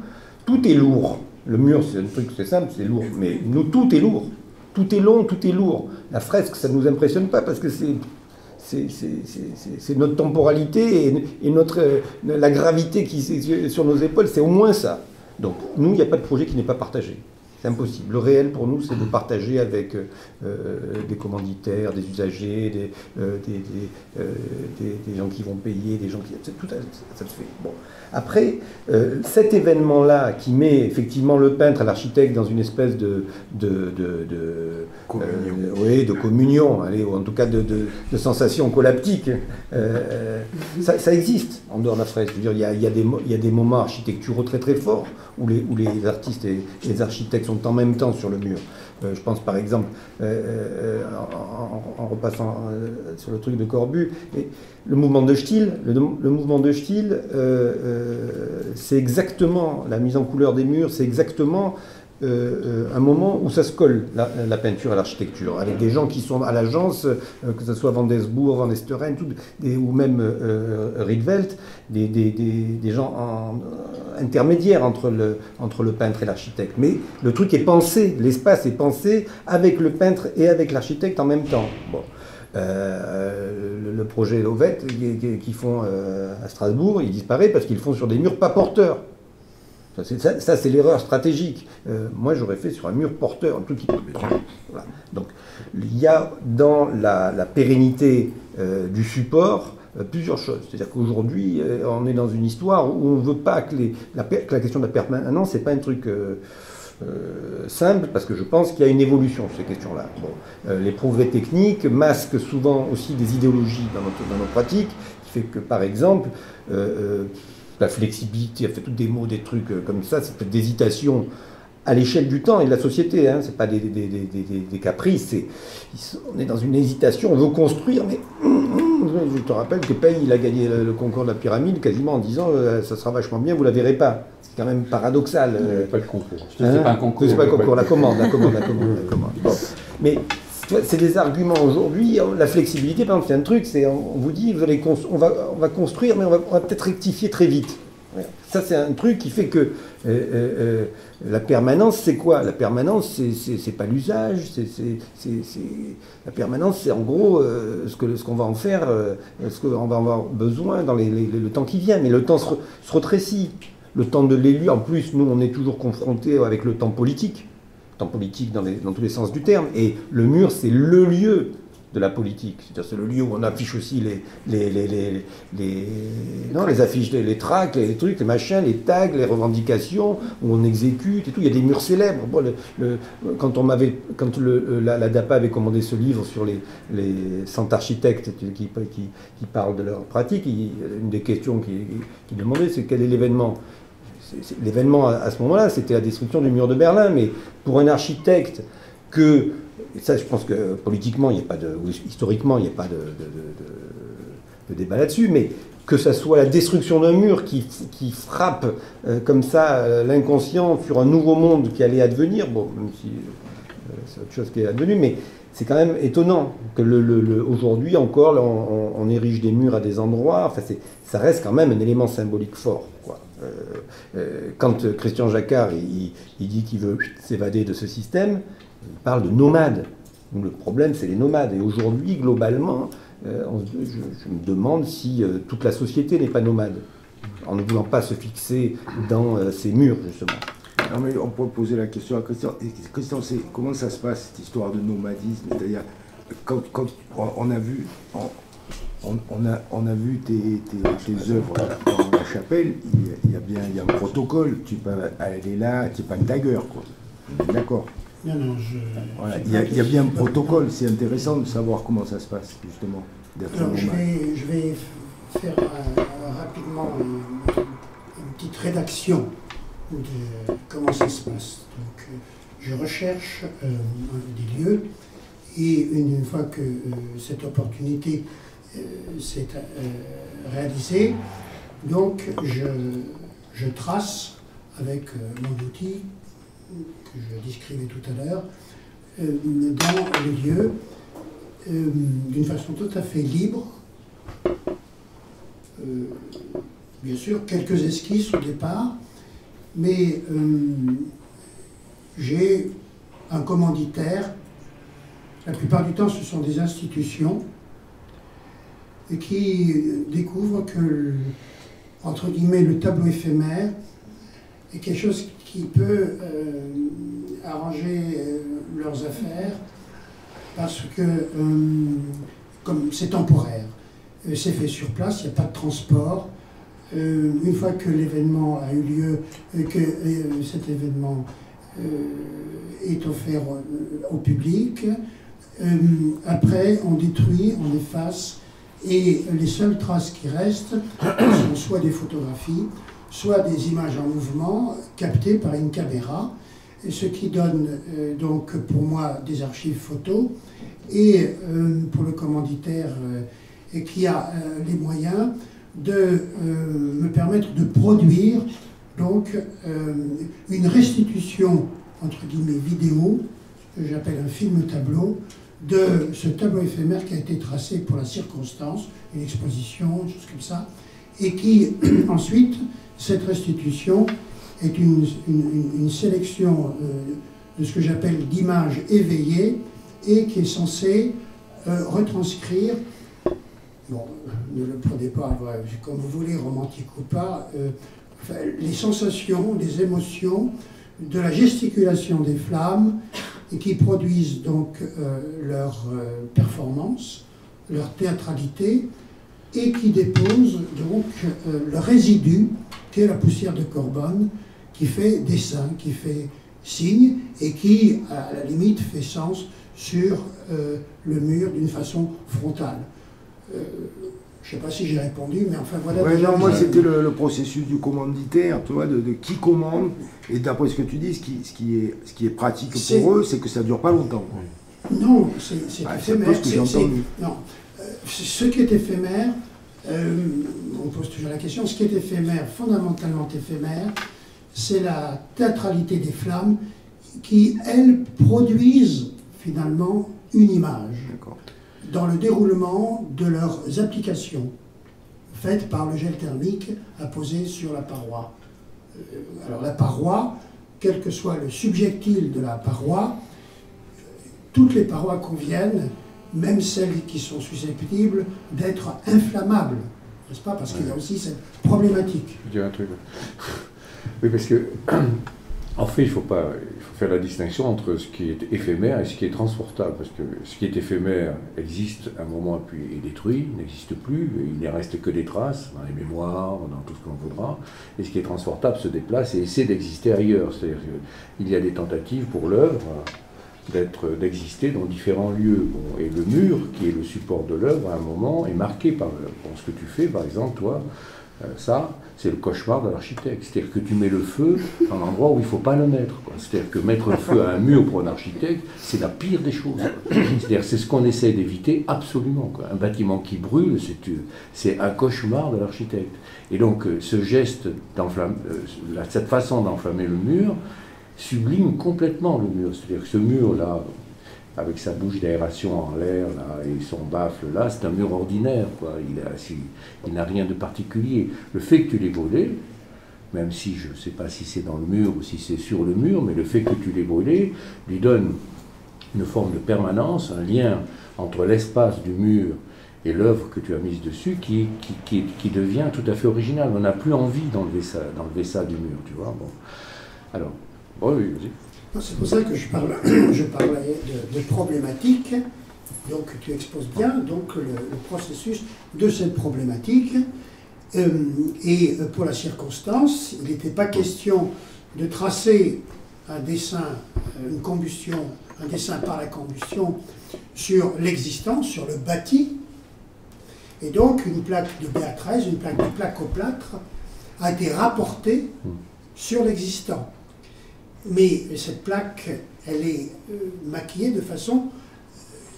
tout est lourd. Le mur, c'est un truc, c'est simple, c'est lourd, mais nous, tout est lourd. Tout est long, tout est lourd. La fresque, ça ne nous impressionne pas parce que c'est notre temporalité et la gravité qui est sur nos épaules, c'est au moins ça. Donc, nous, il n'y a pas de projet qui n'est pas partagé. C'est impossible. Le réel, pour nous, c'est de partager avec des commanditaires, des usagers, des gens qui vont payer, des gens qui... Tout ça se fait. Bon. Après, cet événement-là qui met effectivement le peintre et l'architecte dans une espèce de communion, allez, ou en tout cas de sensation collaptique, ça existe en dehors de la fresque. Je veux dire, il y a des moments architecturaux très très forts où les artistes et les architectes sont en même temps sur le mur. Je pense par exemple, en repassant sur le truc de Corbu, le mouvement de Stihl, c'est exactement la mise en couleur des murs, c'est exactement un moment où ça se colle, la peinture et l'architecture, avec des gens qui sont à l'agence, que ce soit Van Desbourg, Van Esteren, ou même Rietveld, des gens intermédiaires entre le peintre et l'architecte. Mais le truc est pensé, l'espace est pensé avec le peintre et avec l'architecte en même temps. Bon. Le projet Lovette qu'ils font à Strasbourg, il disparaît parce qu'ils font sur des murs pas porteurs. Ça c'est l'erreur stratégique. Moi, j'aurais fait sur un mur porteur, un truc qui... Voilà. Donc, il y a dans la pérennité du support plusieurs choses. C'est-à-dire qu'aujourd'hui, on est dans une histoire où on ne veut pas que la question de la permanence, c'est pas un truc simple, parce que je pense qu'il y a une évolution sur ces questions-là. Bon, les progrès techniques masquent souvent aussi des idéologies dans nos pratiques, qui fait que, par exemple, la flexibilité, elle fait tous des mots, des trucs comme ça, c'est peut-être d'hésitation à l'échelle du temps et de la société, hein. C'est pas des caprices, on est dans une hésitation, on veut construire, mais je te rappelle que Paye, il a gagné le concours de la pyramide quasiment en disant ça sera vachement bien, vous la verrez pas. C'est quand même paradoxal. Pas le concours. C'est pas un concours. C'est pas le concours, la commande. Bon. Mais c'est des arguments aujourd'hui. La flexibilité, par exemple, c'est un truc, on vous dit, on va construire, mais on va peut-être rectifier très vite. Ça, c'est un truc qui fait que la permanence, c'est quoi? La permanence, c'est pas l'usage. La permanence, c'est en gros ce qu'on va en faire, ce qu'on va avoir besoin dans le temps qui vient. Mais le temps se rétrécit. Le temps de l'élu, en plus, nous, on est toujours confrontés avec le temps politique. Le temps politique dans tous les sens du terme. Et le mur, c'est le lieu de la politique. C'est-à-dire, c'est le lieu où on affiche aussi les affiches, les tracts, les trucs, les machins, les tags, les revendications, où on exécute et tout. Il y a des murs célèbres. Bon, quand la DAPA avait commandé ce livre sur les 100 architectes qui parlent de leur pratique, une des questions qu'il demandait, c'est quel est l'événement. L'événement à ce moment-là, c'était la destruction du mur de Berlin, mais pour un architecte et ça, je pense que politiquement, historiquement, il n'y a pas de débat là-dessus, mais que ça soit la destruction d'un mur qui frappe comme ça l'inconscient sur un nouveau monde qui allait advenir, bon, même si c'est autre chose qui est advenu, mais c'est quand même étonnant que aujourd'hui encore, là, on érige des murs à des endroits, enfin, ça reste quand même un élément symbolique fort, quoi. Quand Christian Jacquard il dit qu'il veut s'évader de ce système, il parle de nomades. Donc le problème, c'est les nomades. Et aujourd'hui, globalement, je me demande si toute la société n'est pas nomade, en ne voulant pas se fixer dans ces murs, justement. Non, mais on peut poser la question à Christian. Christian, comment ça se passe, cette histoire de nomadisme? C'est-à-dire, quand on a vu... On a vu tes œuvres dans la chapelle, il y a un protocole, tu peux aller là, tu n'es pas une dagger, quoi. D'accord. Non, voilà, il y a bien un protocole, c'est intéressant de savoir comment ça se passe, justement. Alors, je vais faire rapidement une petite rédaction de comment ça se passe. Donc, je recherche des lieux, et une fois que cette opportunité s'est réalisée, donc je trace avec mon outil que je décrivais tout à l'heure, dans les lieux, d'une façon tout à fait libre. Bien sûr, quelques esquisses au départ, mais j'ai un commanditaire. La plupart du temps, ce sont des institutions et qui découvrent que, entre guillemets, le tableau éphémère est quelque chose qui peut arranger leurs affaires parce que, comme c'est temporaire, c'est fait sur place, il n'y a pas de transport. Une fois que l'événement a eu lieu, que cet événement est offert au public, après on détruit, on efface, et les seules traces qui restent sont soit des photographies, soit des images en mouvement captées par une caméra, ce qui donne donc pour moi des archives photos, et pour le commanditaire qui a les moyens de me permettre de produire donc une restitution entre guillemets vidéo, que j'appelle un film tableau, de ce tableau éphémère qui a été tracé pour la circonstance, une exposition, une chose comme ça, et qui ensuite, cette restitution est une sélection de ce que j'appelle d'images éveillées et qui est censée retranscrire, bon, ne le prenez pas comme vous voulez, romantique ou pas, les sensations, les émotions de la gesticulation des flammes et qui produisent donc leur performance, leur théâtralité et qui déposent donc le résidu qui est la poussière de Corbonne, qui fait dessin, qui fait signe et qui, à la limite, fait sens sur le mur d'une façon frontale. Je ne sais pas si j'ai répondu, mais enfin voilà. Ouais, non, moi c'était le processus du commanditaire, tu vois, de qui commande. Et d'après ce que tu dis, ce qui est pratique pour eux, c'est que ça ne dure pas longtemps. Non, c'est éphémère. C'est ce que j'ai entendu. Non, ce qui est éphémère, on pose toujours la question, ce qui est éphémère, fondamentalement éphémère, c'est la théâtralité des flammes qui, elles, produisent finalement une image dans le déroulement de leurs applications faites par le gel thermique apposé sur la paroi. Alors la paroi, quel que soit le subjectile de la paroi, toutes les parois conviennent, même celles qui sont susceptibles d'être inflammables, n'est-ce pas? Parce qu'il y a aussi cette problématique. Je dis un truc. Oui, parce que, en fait, il faut faire la distinction entre ce qui est éphémère et ce qui est transportable. Parce que ce qui est éphémère existe à un moment puis est détruit, n'existe plus, il ne reste que des traces dans les mémoires, dans tout ce qu'on voudra. Et ce qui est transportable se déplace et essaie d'exister ailleurs. C'est-à-dire qu'il y a des tentatives pour l'œuvre d'exister dans différents lieux. Bon, et le mur, qui est le support de l'œuvre, à un moment, est marqué par l'œuvre. Bon, ce que tu fais, par exemple, toi, ça, c'est le cauchemar de l'architecte. C'est-à-dire que tu mets le feu dans l'endroit où il ne faut pas le mettre. C'est-à-dire que mettre le feu à un mur pour un architecte, c'est la pire des choses. C'est-à-dire c'est ce qu'on essaie d'éviter absolument. Un bâtiment qui brûle, c'est un cauchemar de l'architecte. Et donc, ce geste cette façon d'enflammer le mur, sublime complètement le mur. C'est-à-dire que ce mur-là, avec sa bouche d'aération en l'air et son baffle-là, c'est un mur ordinaire, quoi. Il n'a rien de particulier. Le fait que tu l'aies brûlé, même si je ne sais pas si c'est dans le mur ou si c'est sur le mur, mais le fait que tu l'aies brûlé lui donne une forme de permanence, un lien entre l'espace du mur et l'œuvre que tu as mise dessus qui devient tout à fait original. On n'a plus envie d'enlever ça du mur, tu vois. Bon. Alors, bon, oui, vas-y. C'est pour ça que je parlais de problématique, donc tu exposes bien donc, le processus de cette problématique. Et pour la circonstance, il n'était pas question de tracer un dessin, une combustion, un dessin par la combustion sur l'existence, sur le bâti. Et donc une plaque de BA13, une plaque de plaque-au-plâtre, a été rapportée sur l'existant. Mais cette plaque, elle est maquillée de façon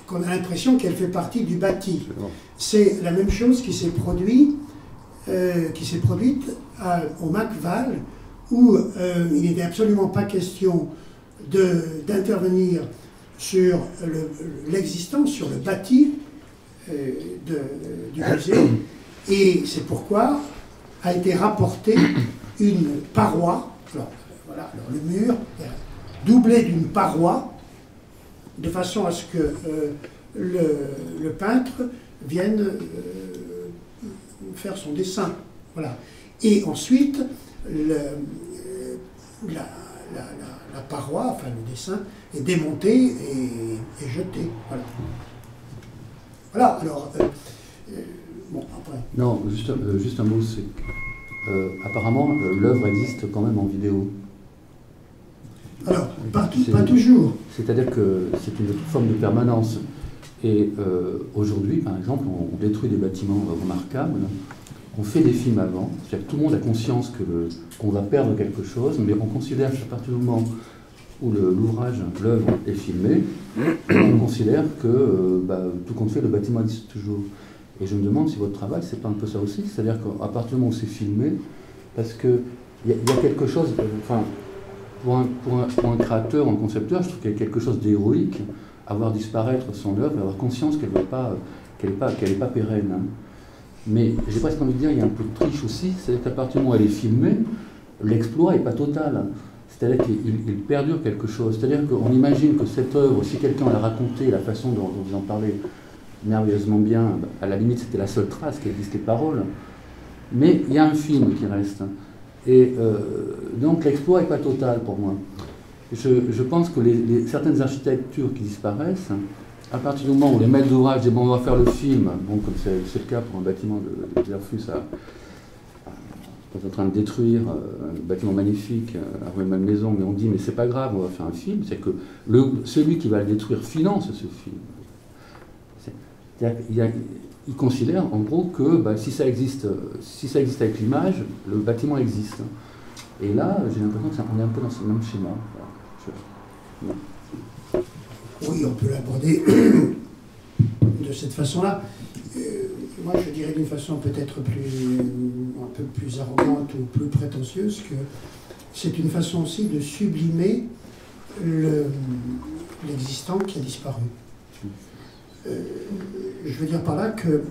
qu'on a l'impression qu'elle fait partie du bâti. C'est la même chose qui s'est produite au McVal, où il n'était absolument pas question d'intervenir sur l'existence, sur le bâti du musée. Et c'est pourquoi a été rapportée une paroi. Alors, le mur est doublé d'une paroi, de façon à ce que le peintre vienne faire son dessin. Voilà. Et ensuite, la paroi, enfin le dessin, est démonté et jeté. Voilà. Voilà, alors, bon, après. Non, juste un mot, c'est apparemment l'œuvre existe quand même en vidéo. Alors, pas toujours. C'est-à-dire que c'est une forme de permanence. Et aujourd'hui, par exemple, on détruit des bâtiments remarquables, on fait des films avant, c'est-à-dire que tout le monde a conscience qu'on va perdre quelque chose, mais on considère qu'à partir du moment où l'ouvrage, l'œuvre est filmé, on considère que tout compte fait, le bâtiment existe toujours. Et je me demande si votre travail, c'est pas un peu ça aussi, c'est-à-dire qu'à partir du moment où c'est filmé, parce qu'il y a quelque chose, enfin, pour un créateur, un concepteur, je trouve qu'il y a quelque chose d'héroïque à voir disparaître son œuvre et avoir conscience qu'elle n'est pas pérenne. Hein. Mais j'ai presque envie de dire, il y a un peu de triche aussi, c'est-à-dire qu'à partir du moment où elle est filmée, l'exploit n'est pas total. C'est-à-dire qu'il perdure quelque chose. C'est-à-dire qu'on imagine que cette œuvre, si quelqu'un l'a racontée, la façon dont vous en parlez merveilleusement bien, à la limite c'était la seule trace qui existe, les paroles. Mais il y a un film qui reste. Et donc l'exploit n'est pas total pour moi. Je pense que certaines architectures qui disparaissent, à partir du moment où les maîtres d'ouvrage disent bon, on va faire le film, bon, comme c'est le cas pour un bâtiment de Dreyfus on est en train de détruire un bâtiment magnifique, à Rueil-Malmaison, mais on dit mais c'est pas grave, on va faire un film, c'est que celui qui va le détruire finance ce film. Il considère en gros que si ça existe avec l'image, le bâtiment existe. Et là, j'ai l'impression qu'on est un peu dans ce même schéma. Oui, on peut l'aborder de cette façon-là. Moi, je dirais d'une façon peut-être un peu plus arrogante ou plus prétentieuse que c'est une façon aussi de sublimer l'existant qui a disparu. Je veux dire par là que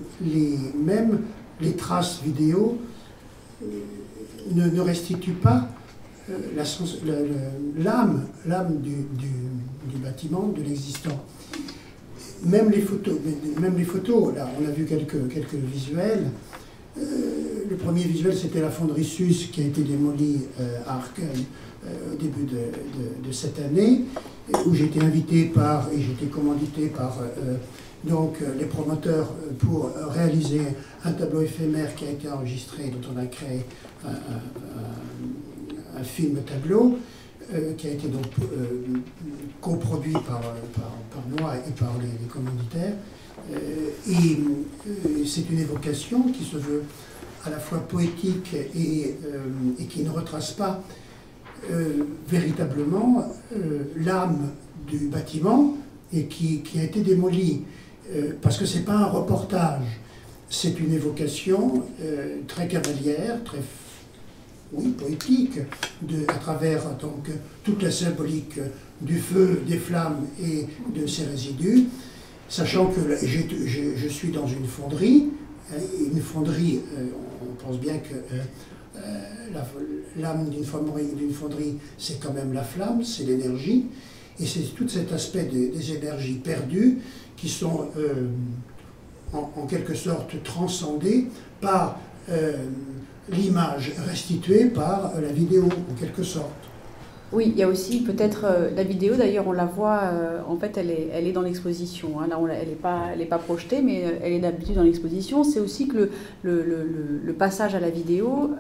même les traces vidéo ne restituent pas l'âme du bâtiment, de l'existant. Même les photos, là, on a vu quelques visuels. Le premier visuel, c'était la fonderie Sus qui a été démolie à Arcueil au début de cette année, où j'étais invité et j'étais commandité par les promoteurs pour réaliser un tableau éphémère qui a été enregistré, dont on a créé un film tableau, qui a été donc coproduit par moi et par les commanditaires. C'est une évocation qui se veut à la fois poétique et qui ne retrace pas véritablement l'âme du bâtiment et qui a été démoli. Parce que ce n'est pas un reportage, c'est une évocation très cavalière, très poétique, à travers donc toute la symbolique du feu, des flammes et de ses résidus, sachant que je suis dans une fonderie. Une fonderie, on pense bien que l'âme d'une fonderie, c'est quand même la flamme, c'est l'énergie, et c'est tout cet aspect des énergies perdues qui sont en quelque sorte transcendées par l'image restituée par la vidéo, en quelque sorte. Oui, il y a aussi peut-être la vidéo, d'ailleurs on la voit, en fait elle est dans l'exposition, hein. Là elle n'est pas projetée, mais elle est d'habitude dans l'exposition. C'est aussi que le passage à la vidéo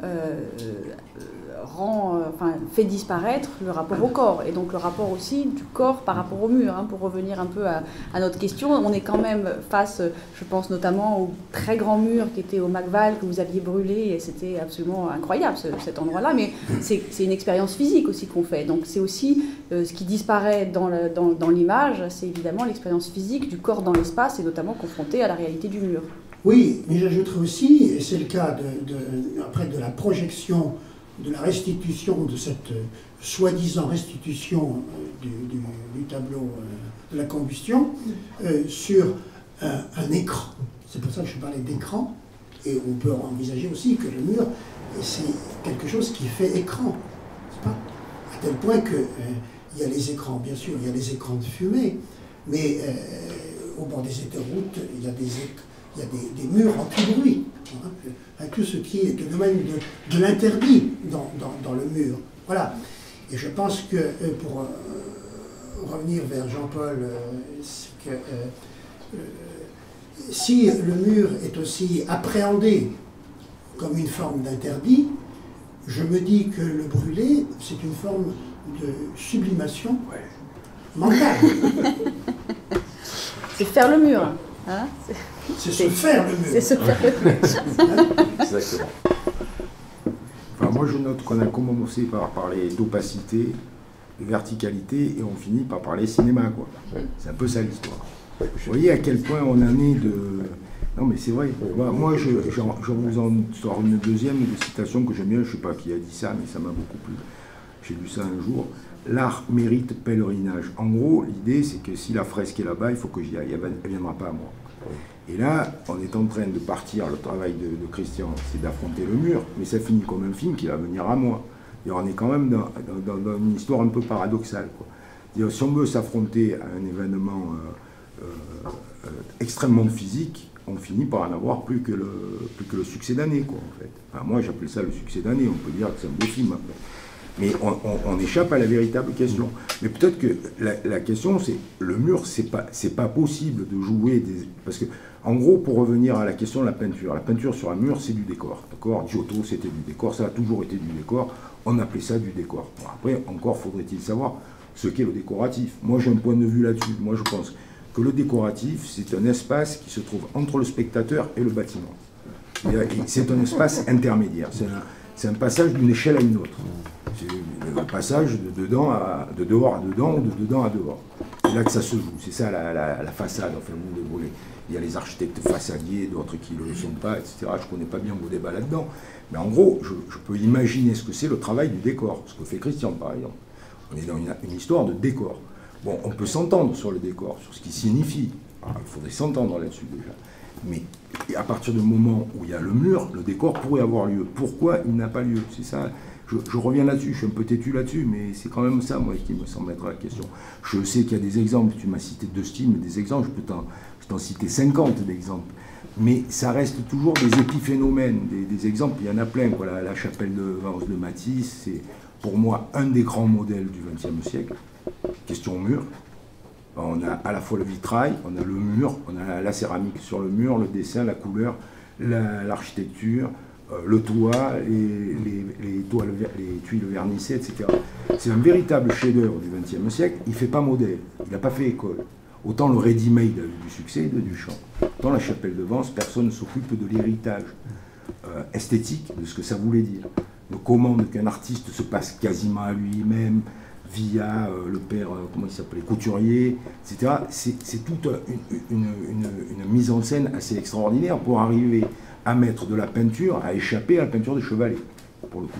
fait disparaître le rapport au corps, et donc le rapport aussi du corps par rapport au mur, hein. Pour revenir un peu à notre question, on est quand même face, je pense notamment au très grand mur qui était au Macval, que vous aviez brûlé, et c'était absolument incroyable cet endroit-là, mais c'est une expérience physique aussi qu'on fait, donc c'est aussi ce qui disparaît dans l'image, c'est évidemment l'expérience physique du corps dans l'espace, et notamment confronté à la réalité du mur. Oui, mais j'ajouterais aussi, et c'est le cas après de la projection, de la restitution, de cette soi-disant restitution du tableau de la combustion sur un écran. C'est pour ça que je parlais d'écran, et on peut envisager aussi que le mur, c'est quelque chose qui fait écran, c'est pas ? À tel point qu'il y a les écrans, bien sûr, il y a les écrans de fumée, mais au bord des autoroutes, il y a des murs anti-bruit, hein, tout ce qui est de même de l'interdit dans le mur. Voilà. Et je pense que, pour revenir vers Jean-Paul, si le mur est aussi appréhendé comme une forme d'interdit, je me dis que le brûler, c'est une forme de sublimation mentale. C'est faire le mur. Hein, c'est se faire le mur. C'est se faire le mur. Exactement. Enfin, moi, je note qu'on a commencé par parler d'opacité, de verticalité, et on finit par parler cinéma, quoi. Ouais. C'est un peu ça l'histoire. Vous voyez à quel point on en est de... Non, mais c'est vrai. Moi, je vous en sors une deuxième de citation que j'aime bien. Je ne sais pas qui a dit ça, mais ça m'a beaucoup plu. J'ai lu ça un jour. L'art mérite pèlerinage. En gros, l'idée, c'est que si la fresque est là-bas, il faut que j'y aille. Elle ne viendra pas à moi. Et là, on est en train de partir. Le travail de Christian, c'est d'affronter le mur, mais ça finit comme un film qui va venir à moi. Et on est quand même dans une histoire un peu paradoxale, quoi. Si on veut s'affronter à un événement extrêmement physique, on finit par en avoir plus que le succès d'année, quoi, en fait. Enfin, moi, j'appelle ça le succès d'année. On peut dire que c'est un beau film, après. Mais on échappe à la véritable question. Mais peut-être que la question, c'est le mur, c'est pas possible de jouer des... Parce que, en gros, pour revenir à la question de la peinture sur un mur, c'est du décor. D'accord, Giotto, c'était du décor, ça a toujours été du décor. On appelait ça du décor. Bon, après, encore faudrait-il savoir ce qu'est le décoratif. Moi, j'ai un point de vue là-dessus. Moi, je pense que le décoratif, c'est un espace qui se trouve entre le spectateur et le bâtiment. C'est un espace intermédiaire. C'est un passage d'une échelle à une autre. C'est le passage de dehors à dedans ou de dedans à dehors. C'est là que ça se joue. C'est ça la façade. Enfin, vous voulez. Il y a les architectes façadiers, d'autres qui ne le sont pas, etc. Je ne connais pas bien vos débats là-dedans. Mais en gros, je peux imaginer ce que c'est le travail du décor. Ce que fait Christian, par exemple. On est dans une histoire de décor. Bon, on peut s'entendre sur le décor, sur ce qu'il signifie. Alors, il faudrait s'entendre là-dessus déjà. Mais à partir du moment où il y a le mur, le décor pourrait avoir lieu. Pourquoi il n'a pas lieu? C'est ça. Je reviens là-dessus, je suis un peu têtu là-dessus, mais c'est quand même ça, moi, qui me semble être la question. Je sais qu'il y a des exemples, tu m'as cité 2 styles, mais des exemples, je peux t'en citer 50 d'exemples. Mais ça reste toujours des épiphénomènes, des exemples, il y en a plein. Voilà, la chapelle de Vence de Matisse, c'est pour moi un des grands modèles du XXe siècle. Question mur. On a à la fois le vitrail, on a le mur, on a la céramique sur le mur, le dessin, la couleur, l'architecture, le toit, les tuiles vernissées, etc. C'est un véritable chef-d'œuvre du XXe siècle. Il ne fait pas modèle, il n'a pas fait école. Autant le ready-made a eu du succès et de Duchamp. Dans la chapelle de Vence, personne ne s'occupe de l'héritage esthétique de ce que ça voulait dire. On commande qu'un artiste se passe quasiment à lui-même, via le père, comment il s'appelait, Couturier, etc. C'est toute une mise en scène assez extraordinaire pour arriver à mettre de la peinture, à échapper à la peinture de Chevalet, pour le coup.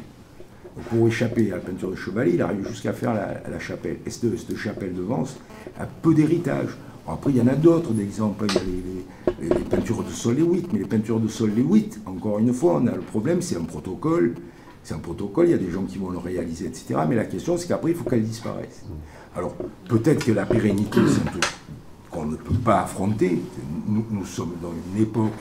Donc pour échapper à la peinture de Chevalet, il arrive jusqu'à faire la chapelle. Et cette chapelle de Vence a peu d'héritage. Après, il y en a d'autres d'exemples. Il y a les peintures de Sol Lewitt, mais les peintures de Sol Lewitt, encore une fois, on a le problème, c'est un protocole. C'est un protocole, il y a des gens qui vont le réaliser, etc. Mais la question, c'est qu'après, il faut qu'elle disparaisse. Alors, peut-être que la pérennité, c'est un truc qu'on ne peut pas affronter. Nous sommes dans une époque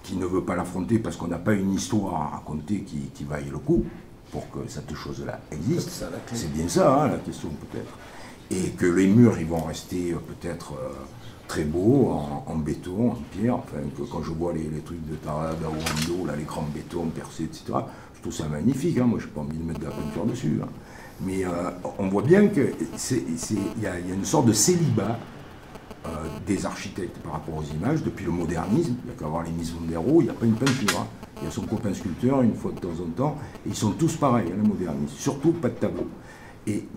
qui ne veut pas l'affronter parce qu'on n'a pas une histoire à raconter qui vaille le coup pour que cette chose-là existe. C'est bien ça, hein, la question, peut-être. Et que les murs, ils vont rester peut-être très beaux, en béton, en pierre. Enfin, que quand je vois les trucs de Tarada ou Ando, là, les grands bétons percés, etc., je trouve ça magnifique, hein. Moi je n'ai pas envie de mettre de la peinture dessus. Hein. Mais on voit bien qu'il y a une sorte de célibat des architectes par rapport aux images. Depuis le modernisme, il n'y a qu'à voir les Miss Mondero, il n'y a pas une peinture. Hein. Il y a son copain sculpteur une fois de temps en temps, et ils sont tous pareils, hein, les modernistes. Surtout pas de tableau.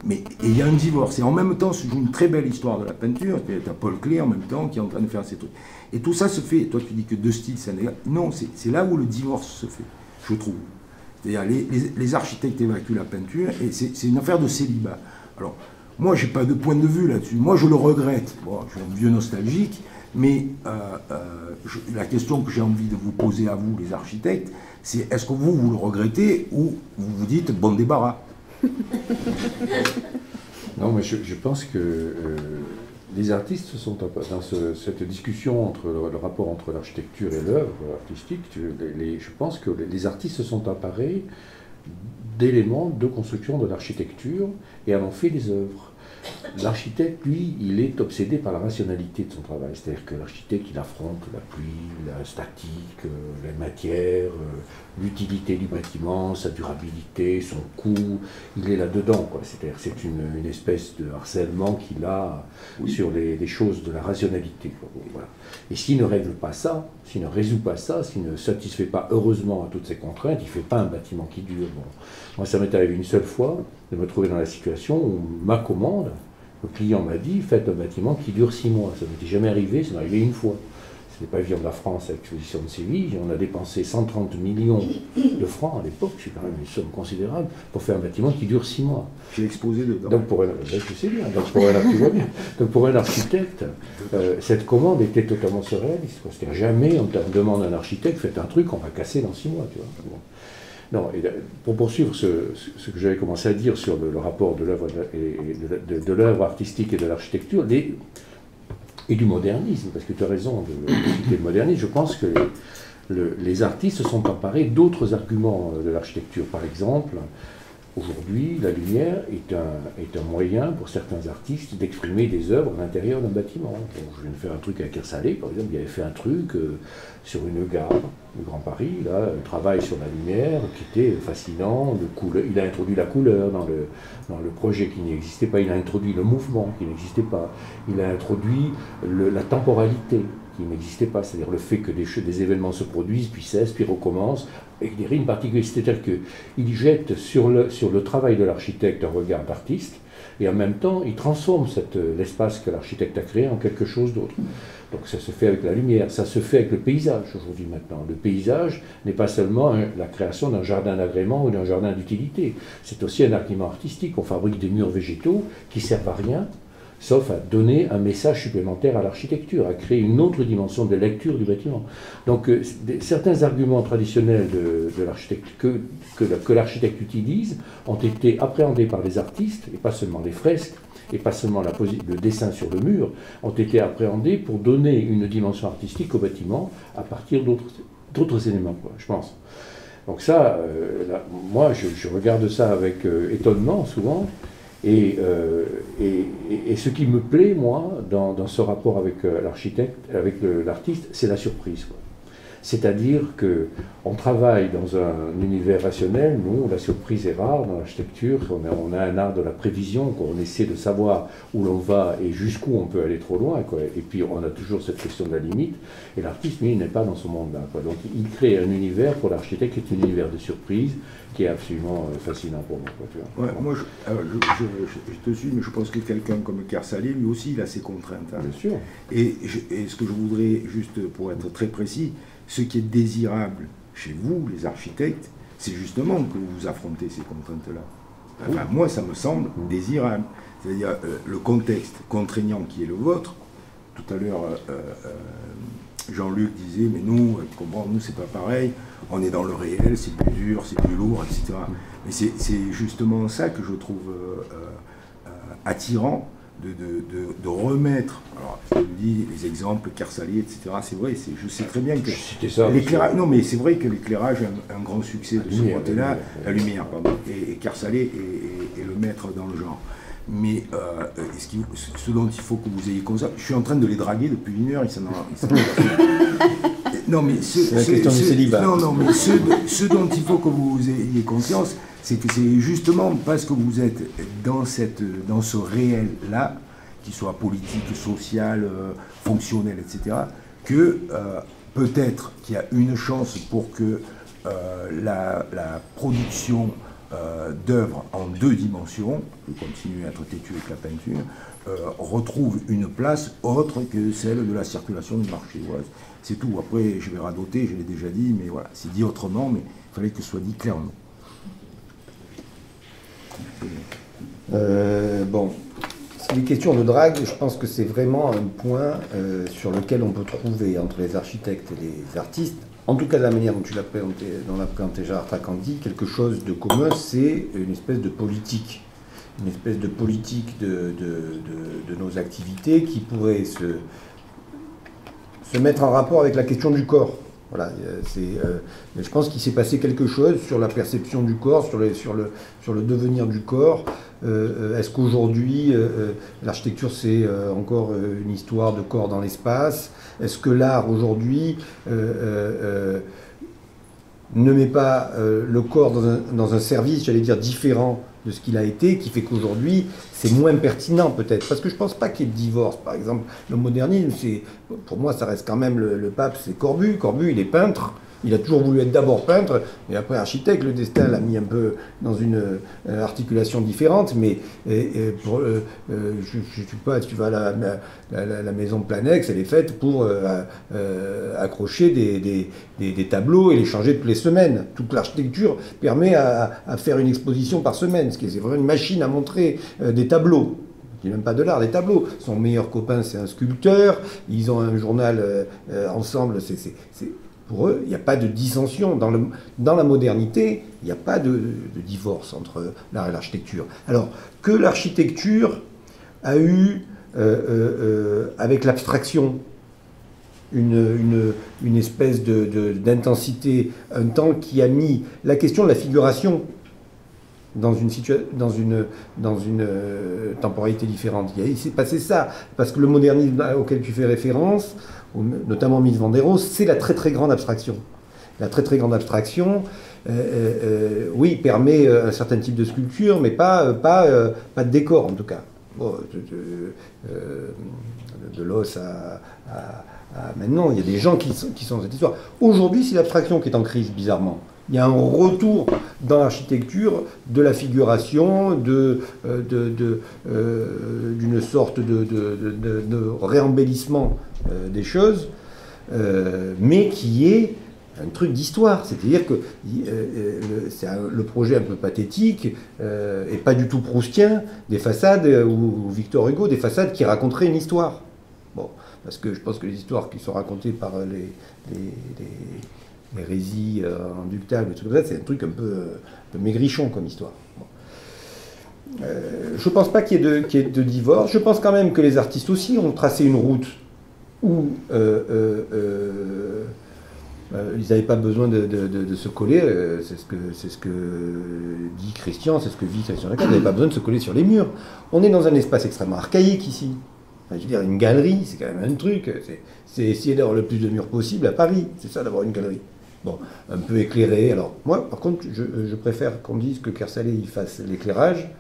Mais il y a un divorce. Et en même temps se joue une très belle histoire de la peinture. Tu as Paul Klee en même temps qui est en train de faire ces trucs. Et tout ça se fait. Toi tu dis que 2 styles, ça n'est... Non, c'est là où le divorce se fait, je trouve. C'est-à-dire les architectes évacuent la peinture et c'est une affaire de célibat. Alors, moi, je n'ai pas de point de vue là-dessus. Moi, je le regrette. Bon, je suis un vieux nostalgique, mais la question que j'ai envie de vous poser à vous, les architectes, c'est est-ce que vous le regrettez ou vous vous dites bon débarras? Non, mais je pense que les artistes sont dans cette discussion entre le rapport entre l'architecture et l'œuvre artistique. Je pense que les artistes se sont emparés d'éléments de construction de l'architecture et en ont fait des œuvres. L'architecte, lui, il est obsédé par la rationalité de son travail. C'est-à-dire que l'architecte, il affronte la pluie, la statique, les matières, l'utilité du bâtiment, sa durabilité, son coût. Il est là-dedans, quoi. C'est-à-dire que c'est une espèce de harcèlement qu'il a sur les choses de la rationalité, quoi. Bon, voilà. Et s'il ne règle pas ça, s'il ne résout pas ça, s'il ne satisfait pas heureusement à toutes ces contraintes, il ne fait pas un bâtiment qui dure. Bon. Moi, ça m'est arrivé une seule fois de me trouver dans la situation où ma commande, le client m'a dit, faites un bâtiment qui dure 6 mois. Ça ne m'était jamais arrivé, ça m'est arrivé une fois. C'était le pavillon de la France à l'exposition de Séville. On a dépensé 130 millions de francs à l'époque, c'est quand même une somme considérable, pour faire un bâtiment qui dure 6 mois. J'ai exposé dedans. Donc pour un architecte, cette commande était totalement surréaliste. C'est-à-dire jamais on te demande à un architecte, faites un truc, on va casser dans 6 mois. Tu vois. Bon. Non, et pour poursuivre ce que j'avais commencé à dire sur le rapport de l'œuvre de l'œuvre artistique et de l'architecture, et du modernisme, parce que tu as raison de citer le modernisme, je pense que les artistes se sont emparés d'autres arguments de l'architecture. Par exemple, aujourd'hui, la lumière est un moyen pour certains artistes d'exprimer des œuvres à l'intérieur d'un bâtiment. Donc, je viens de faire un truc à Kersalé, par exemple, il avait fait un truc sur une gare du Grand Paris, là, un travail sur la lumière qui était fascinant. Il a introduit la couleur dans le projet qui n'existait pas, il a introduit le mouvement qui n'existait pas, il a introduit la temporalité qui n'existait pas, c'est-à-dire le fait que des événements se produisent, puis cessent, puis recommencent, avec des rythmes particuliers. C'est-à-dire qu'il jette sur le travail de l'architecte un regard d'artiste, et en même temps, il transforme l'espace que l'architecte a créé en quelque chose d'autre. Donc ça se fait avec la lumière, ça se fait avec le paysage aujourd'hui maintenant. Le paysage n'est pas seulement la création d'un jardin d'agrément ou d'un jardin d'utilité, c'est aussi un argument artistique. On fabrique des murs végétaux qui servent à rien, sauf à donner un message supplémentaire à l'architecture, à créer une autre dimension de lecture du bâtiment. Donc certains arguments traditionnels de l'architecte que l'architecte utilise ont été appréhendés par les artistes, et pas seulement les fresques, et pas seulement le dessin sur le mur, ont été appréhendés pour donner une dimension artistique au bâtiment à partir d'autres éléments, quoi, je pense. Donc ça, moi je regarde ça avec étonnement souvent. Et ce qui me plaît, moi, dans ce rapport avec l'artiste, c'est la surprise, quoi. C'est-à-dire qu'on travaille dans un univers rationnel, nous, la surprise est rare dans l'architecture, on a un art de la prévision, quoi. On essaie de savoir où l'on va et jusqu'où on peut aller trop loin, quoi. Et puis on a toujours cette question de la limite, et l'artiste, lui, il n'est pas dans ce monde-là, quoi. Donc il crée un univers pour l'architecte qui est un univers de surprise, qui est absolument fascinant pour moi, quoi, tu vois. Ouais, moi, je te suis, mais je pense que quelqu'un comme Kersalé, lui aussi, il a ses contraintes. Hein. Bien sûr. Et ce que je voudrais, juste pour être très précis, ce qui est désirable chez vous, les architectes, c'est justement que vous affrontez ces contraintes-là. Enfin, moi, ça me semble désirable. C'est-à-dire le contexte contraignant qui est le vôtre. Tout à l'heure, Jean-Luc disait, mais nous, tu comprends, nous, c'est pas pareil. On est dans le réel, c'est plus dur, c'est plus lourd, etc. Mais c'est justement ça que je trouve attirant, de remettre, alors je vous dis les exemples, Kersalé, etc. C'est vrai, je sais très bien que l'éclairage, non mais c'est vrai que l'éclairage a un grand succès de ce côté-là, la lumière, pardon, et Kersalé est le maître dans le genre. Mais ce dont il faut que vous ayez conscience, je suis en train de les draguer depuis 1 heure, non mais ce dont il faut que vous ayez conscience, c'est que c'est justement parce que vous êtes dans ce réel-là, qu'il soit politique, social, fonctionnel, etc., que peut-être qu'il y a une chance pour que la production d'œuvres en 2 dimensions, je continue à être têtu avec la peinture, retrouve une place autre que celle de la circulation du marché. Voilà. C'est tout. Après, je vais radoter, je l'ai déjà dit, mais voilà, c'est dit autrement, mais il fallait que ce soit dit clairement. Bon, les questions de drague, je pense que c'est vraiment un point sur lequel on peut trouver entre les architectes et les artistes, en tout cas de la manière dont tu l'as présenté Gérard Tracandi, quelque chose de commun, c'est une espèce de politique. Une espèce de politique de nos activités qui pourrait se mettre en rapport avec la question du corps. Voilà, je pense qu'il s'est passé quelque chose sur la perception du corps, sur le devenir du corps. Est-ce qu'aujourd'hui, l'architecture, c'est encore une histoire de corps dans l'espace? Est-ce que l'art, aujourd'hui, ne met pas le corps dans un service, j'allais dire, différent de ce qu'il a été, qui fait qu'aujourd'hui, c'est moins pertinent peut-être. Parce que je ne pense pas qu'il y ait de divorce. Par exemple, le modernisme, pour moi, ça reste quand même le pape, c'est Corbu. Corbu, il est peintre. Il a toujours voulu être d'abord peintre, et après architecte. Le destin l'a mis un peu dans une articulation différente, mais je sais pas, si tu vas à la maison Planex, elle est faite pour accrocher des tableaux et les changer toutes les semaines. Toute l'architecture permet à faire une exposition par semaine, ce qui est vraiment une machine à montrer des tableaux. Il n'y a même pas de l'art, des tableaux. Son meilleur copain, c'est un sculpteur. Ils ont un journal ensemble. Pour eux, il n'y a pas de dissension. Dans la modernité, il n'y a pas de divorce entre l'art et l'architecture. Alors, que l'architecture a eu, avec l'abstraction, une espèce d'intensité, un temps qui a mis la question de la figuration dans une temporalité différente. Il s'est passé ça, parce que le modernisme auquel tu fais référence, notamment Mies van der Rohe, c'est la très très grande abstraction. La très très grande abstraction, oui, permet un certain type de sculpture, mais pas de décor en tout cas. Bon, de l'os à maintenant, il y a des gens qui sont dans cette histoire. Aujourd'hui, c'est l'abstraction qui est en crise, bizarrement. Il y a un retour dans l'architecture de la figuration, d'une sorte de réembellissement des choses, mais qui est un truc d'histoire. C'est-à-dire que c'est le projet un peu pathétique et pas du tout proustien des façades, ou Victor Hugo, des façades qui raconteraient une histoire. Bon, parce que je pense que les histoires qui sont racontées par les hérésies inductables, c'est un truc un peu maigrichon comme histoire. Bon. Je ne pense pas qu'il y ait de divorce. Je pense quand même que les artistes aussi ont tracé une route où ils n'avaient pas besoin de se coller. C'est ce que dit Christian, c'est ce que vit Christian Lacan. Ils n'avaient pas besoin de se coller sur les murs. On est dans un espace extrêmement archaïque ici. Enfin, je veux dire, une galerie, c'est quand même un truc. C'est essayer d'avoir le plus de murs possible à Paris. C'est ça, d'avoir une galerie. Bon, un peu éclairée. Alors, moi, par contre, je préfère qu'on dise que Kersalé il fasse l'éclairage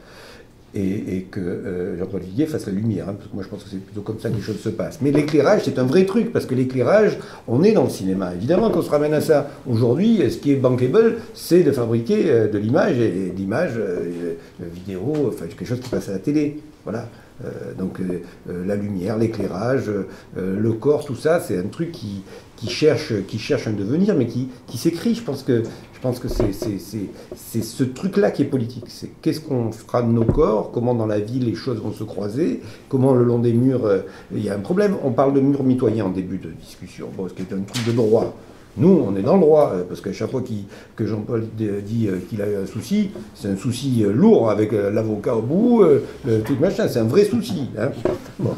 et que Jean-Paul Viguier fasse la lumière. Hein, parce que moi, je pense que c'est plutôt comme ça que les choses se passent. Mais l'éclairage, c'est un vrai truc, parce que l'éclairage, on est dans le cinéma. Évidemment qu'on se ramène à ça. Aujourd'hui, ce qui est bankable, c'est de fabriquer de l'image, et de l'image vidéo, enfin, quelque chose qui passe à la télé. Voilà. Donc la lumière, l'éclairage, le corps, tout ça, c'est un truc qui cherche un devenir, mais qui s'écrit. Je pense que c'est ce truc-là qui est politique. C'est qu'est-ce qu'on fera de nos corps, comment dans la vie les choses vont se croiser, comment le long des murs, il y a un problème. On parle de murs mitoyens en début de discussion, bon, ce qui est un truc de droit. Nous, on est dans le droit, parce qu'à chaque fois que Jean-Paul dit qu'il a un souci, c'est un souci lourd avec l'avocat au bout, tout machin, c'est un vrai souci. Hein. Bon.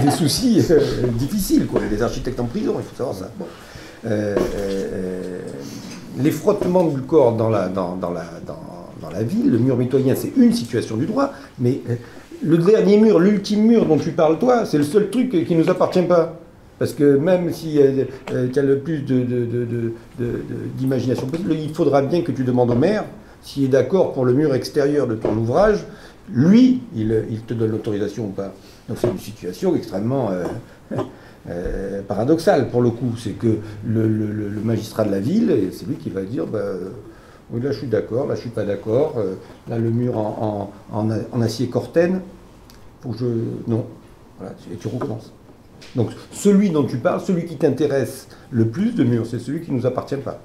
Des soucis difficiles, quoi. Il y a des architectes en prison, il faut savoir ça. Bon. Les frottements du corps dans la ville, le mur mitoyen, c'est une situation du droit, mais le dernier mur, l'ultime mur dont tu parles, toi, c'est le seul truc qui ne nous appartient pas. Parce que même si tu as le plus d'imagination possible, il faudra bien que tu demandes au maire s'il est d'accord pour le mur extérieur de ton ouvrage. Lui, il te donne l'autorisation ou pas. Donc c'est une situation extrêmement paradoxale pour le coup. C'est que le magistrat de la ville, c'est lui qui va dire oui, là je suis d'accord, là je suis pas d'accord, là le mur en acier Corten, faut que non. Voilà, et tu recommences. Donc celui dont tu parles, celui qui t'intéresse le plus de murs, c'est celui qui ne nous appartient pas.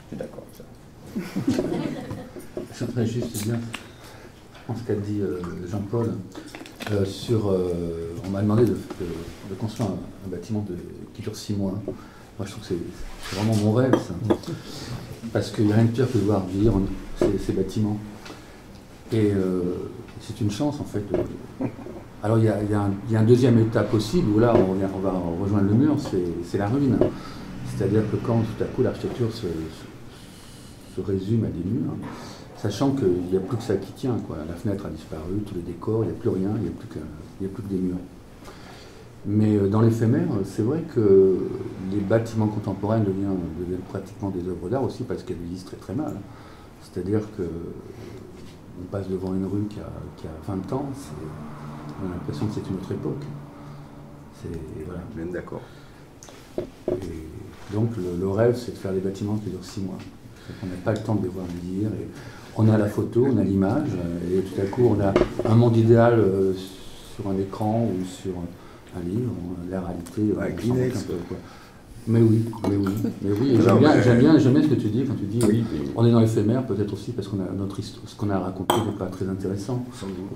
Tu es d'accord avec ça? Je voudrais juste dire, en ce qu'a dit Jean-Paul, on m'a demandé de construire un bâtiment qui dure 6 mois. Moi je trouve que c'est vraiment mon rêve, ça. Parce qu'il n'y a rien de pire que de voir vieillir ces bâtiments. Et c'est une chance en fait. Alors il y a un deuxième étape possible où là on va rejoindre le mur, c'est la ruine. C'est-à-dire que quand tout à coup l'architecture se résume à des murs, sachant qu'il n'y a plus que ça qui tient, quoi. La fenêtre a disparu, tous les décors, il n'y a plus rien, il n'y a plus que des murs. Mais dans l'éphémère, c'est vrai que les bâtiments contemporains deviennent pratiquement des œuvres d'art aussi parce qu'elles vieillissent très très mal. C'est-à-dire qu'on passe devant une rue qui a 20 ans, on a l'impression que c'est une autre époque. Voilà. Bien d'accord. Et donc le rêve, c'est de faire des bâtiments qui durent 6 mois. On n'a pas le temps de les voir vieillir. On a la photo, on a l'image, et tout à coup on a un monde idéal sur un écran ou sur un livre, la réalité. Avec Kleenex. Mais oui. Et j'aime bien ce que tu dis quand tu dis on est dans l'éphémère, peut-être aussi parce qu'on a notre histoire, ce qu'on a raconté n'est pas très intéressant.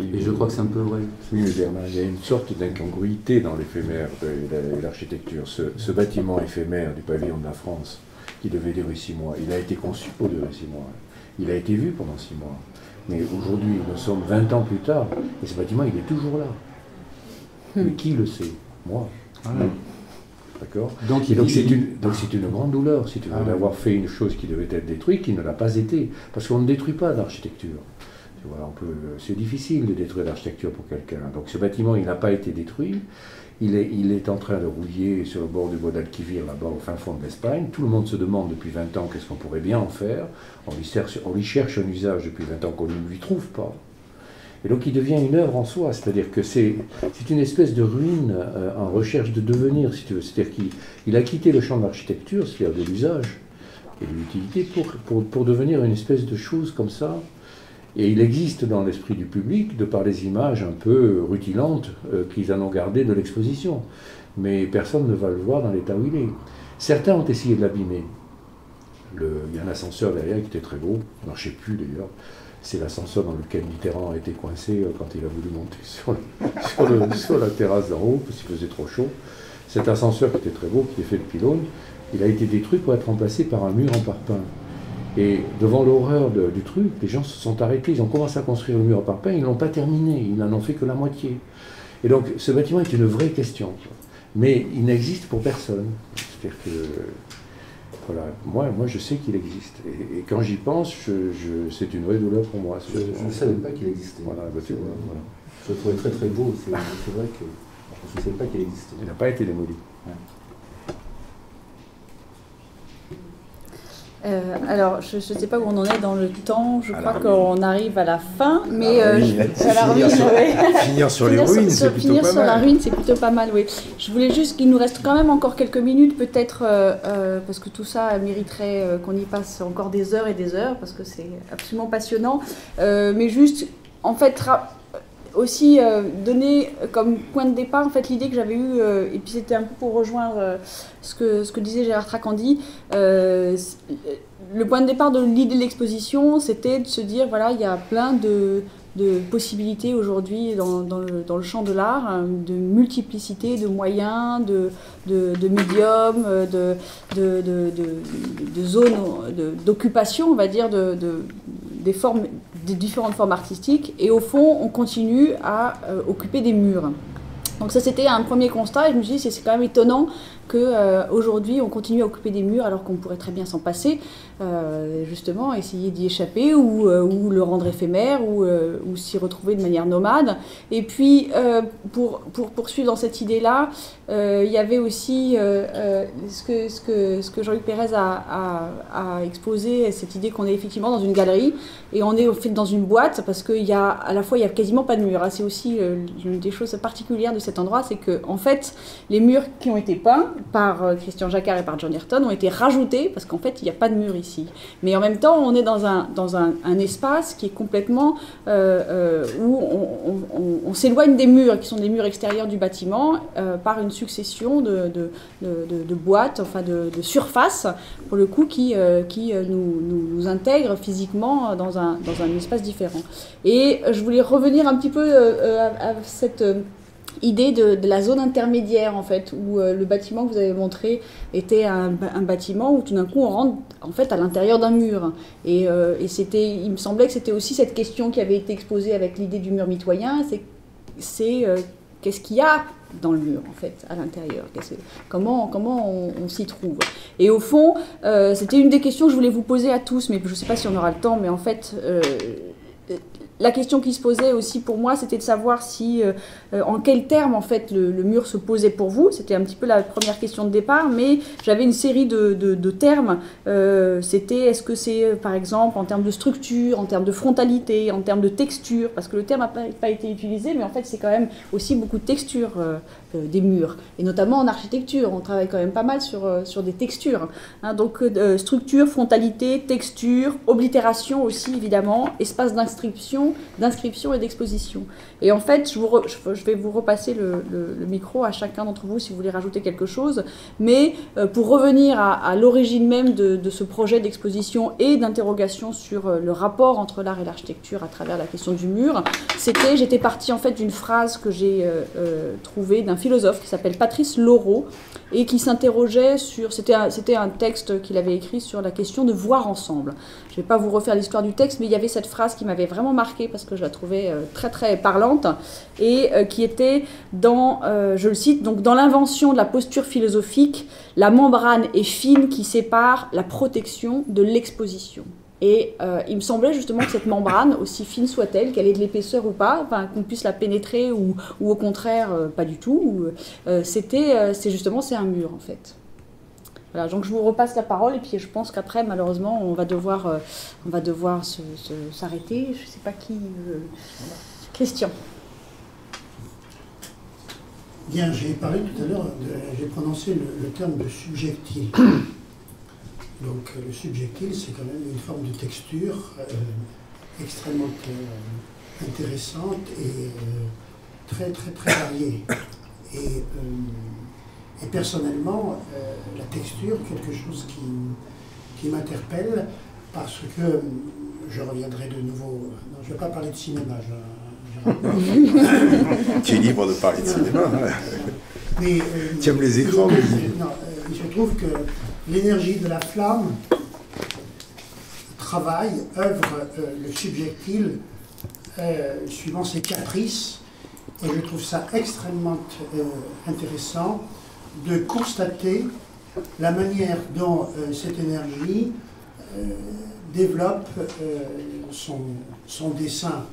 Et je crois que c'est un peu vrai. Oui, il y a une sorte d'incongruité dans l'éphémère de l'architecture. Ce bâtiment éphémère du pavillon de la France, qui devait durer 6 mois, il a été conçu pour durer 6 mois. Il a été vu pendant 6 mois. Mais aujourd'hui, nous sommes 20 ans plus tard, et ce bâtiment, il est toujours là. Mais qui le sait? Moi. D'accord. Donc c'est une grande douleur, si tu veux, d'avoir fait une chose qui devait être détruite, qui ne l'a pas été. Parce qu'on ne détruit pas l'architecture. C'est difficile de détruire l'architecture pour quelqu'un. Donc ce bâtiment, il n'a pas été détruit. Il est en train de rouiller sur le bord du Guadalquivir, là-bas au fin fond de l'Espagne. Tout le monde se demande depuis 20 ans qu'est-ce qu'on pourrait bien en faire. On lui cherche un usage depuis 20 ans qu'on ne lui trouve pas. Et donc il devient une œuvre en soi, c'est-à-dire que c'est une espèce de ruine en recherche de devenir, si tu veux. C'est-à-dire qu'il a quitté le champ de l'architecture, c'est-à-dire de l'usage et de l'utilité, pour devenir une espèce de chose comme ça. Et il existe dans l'esprit du public, de par les images un peu rutilantes qu'ils en ont gardées de l'exposition. Mais personne ne va le voir dans l'état où il est. Certains ont essayé de l'abîmer. Il y a un ascenseur derrière qui était très beau, il ne marchait plus d'ailleurs. C'est l'ascenseur dans lequel Mitterrand a été coincé quand il a voulu monter sur la terrasse d'en haut, parce qu'il faisait trop chaud. Cet ascenseur qui était très beau, qui est fait de pylônes, il a été détruit pour être remplacé par un mur en parpaing. Et devant l'horreur du truc, les gens se sont arrêtés, ils ont commencé à construire le mur en parpaing, ils ne l'ont pas terminé, ils n'en ont fait que la moitié. Et donc ce bâtiment est une vraie question, mais il n'existe pour personne. C'est-à-dire que... Voilà, moi je sais qu'il existe. Et quand j'y pense, c'est une vraie douleur pour moi. Je ne savais pas qu'il existait. Voilà, je le trouvais très très beau. C'est vrai que je ne savais pas qu'il existait. Il n'a pas été démoli. Ouais. Alors, je ne sais pas où on en est dans le temps, je crois qu'on arrive à la fin, mais finir sur les ruines, c'est plutôt pas mal. Finir sur la ruine, c'est plutôt pas mal, oui. Je voulais juste qu'il nous reste quand même encore quelques minutes, peut-être, parce que tout ça mériterait qu'on y passe encore des heures et des heures, parce que c'est absolument passionnant, mais juste, en fait, aussi donner comme point de départ en fait l'idée que j'avais eue et puis c'était un peu pour rejoindre ce que disait Gérard Tracandi, le point de départ de l'idée de l'exposition, c'était de se dire voilà, il y a plein de possibilités aujourd'hui dans le champ de l'art, de multiplicité de moyens, de médiums, de zones d'occupation, on va dire, des différentes formes artistiques, et au fond, on continue à occuper des murs. Donc ça, c'était un premier constat, et je me suis dit, c'est quand même étonnant qu'aujourd'hui, on continue à occuper des murs alors qu'on pourrait très bien s'en passer, justement, essayer d'y échapper ou le rendre éphémère ou s'y retrouver de manière nomade. Et puis, pour poursuivre dans cette idée-là, il y avait aussi ce que Jean-Luc Pérez a exposé, cette idée qu'on est effectivement dans une galerie et on est au fait dans une boîte parce qu'à la fois, il n'y a quasiment pas de mur. C'est aussi une des choses particulières de cet endroit, c'est que en fait, les murs qui ont été peints par Christian Jacquard et par John Ayrton ont été rajoutés parce qu'en fait, il n'y a pas de mur ici. Mais en même temps, on est dans un espace qui est complètement où on s'éloigne des murs, qui sont des murs extérieurs du bâtiment, par une succession de boîtes, enfin de surfaces, pour le coup, qui nous intègrent physiquement dans un espace différent. Et je voulais revenir un petit peu à cette idée de la zone intermédiaire, en fait, où le bâtiment que vous avez montré était un bâtiment où tout d'un coup on rentre en fait à l'intérieur d'un mur. Et il me semblait que c'était aussi cette question qui avait été exposée avec l'idée du mur mitoyen, c'est qu'est-ce qu'il y a dans le mur, en fait, à l'intérieur, comment on s'y trouve. Et au fond, c'était une des questions que je voulais vous poser à tous, mais je ne sais pas si on aura le temps, mais en fait, la question qui se posait aussi pour moi, c'était de savoir si, en quels termes, en fait, le mur se posait pour vous. C'était un petit peu la première question de départ, mais j'avais une série de termes. C'était, est-ce que c'est, par exemple, en termes de structure, en termes de frontalité, en termes de texture, parce que le terme n'a pas été utilisé, mais en fait, c'est quand même aussi beaucoup de texture des murs, et notamment en architecture. On travaille quand même pas mal sur des textures. Hein, donc, structure, frontalité, texture, oblitération aussi, évidemment, espace d'inscription et d'exposition. Et en fait, je vais vous repasser le micro à chacun d'entre vous si vous voulez rajouter quelque chose, mais pour revenir à l'origine même de ce projet d'exposition et d'interrogation sur le rapport entre l'art et l'architecture à travers la question du mur, j'étais partie en fait d'une phrase que j'ai trouvée d'un philosophe qui s'appelle Patrice Loro, et qui s'interrogeait sur... C'était un texte qu'il avait écrit sur la question de voir ensemble. Je ne vais pas vous refaire l'histoire du texte, mais il y avait cette phrase qui m'avait vraiment marquée parce que je la trouvais très très parlante, et qui était dans, je le cite, donc dans l'invention de la posture philosophique, la membrane est fine qui sépare la protection de l'exposition. Et il me semblait justement que cette membrane, aussi fine soit-elle, qu'elle ait de l'épaisseur ou pas, enfin, qu'on puisse la pénétrer ou au contraire pas du tout, c'est un mur en fait. Voilà, donc je vous repasse la parole et puis je pense qu'après malheureusement on va devoir s'arrêter. Je ne sais pas qui. Christian. Bien, j'ai parlé tout à l'heure, j'ai prononcé le terme de subjectile. Donc le subjectile, c'est quand même une forme de texture extrêmement intéressante et très très très variée. Et personnellement, la texture, quelque chose qui m'interpelle, parce que je reviendrai de nouveau. Non, je ne vais pas parler de cinéma. Tu es libre de parler de cinéma. Mais, tu aimes les écrans. Il se trouve que l'énergie de la flamme travaille, œuvre le subjectile suivant ses caprices, et je trouve ça extrêmement intéressant de constater la manière dont cette énergie développe son dessin,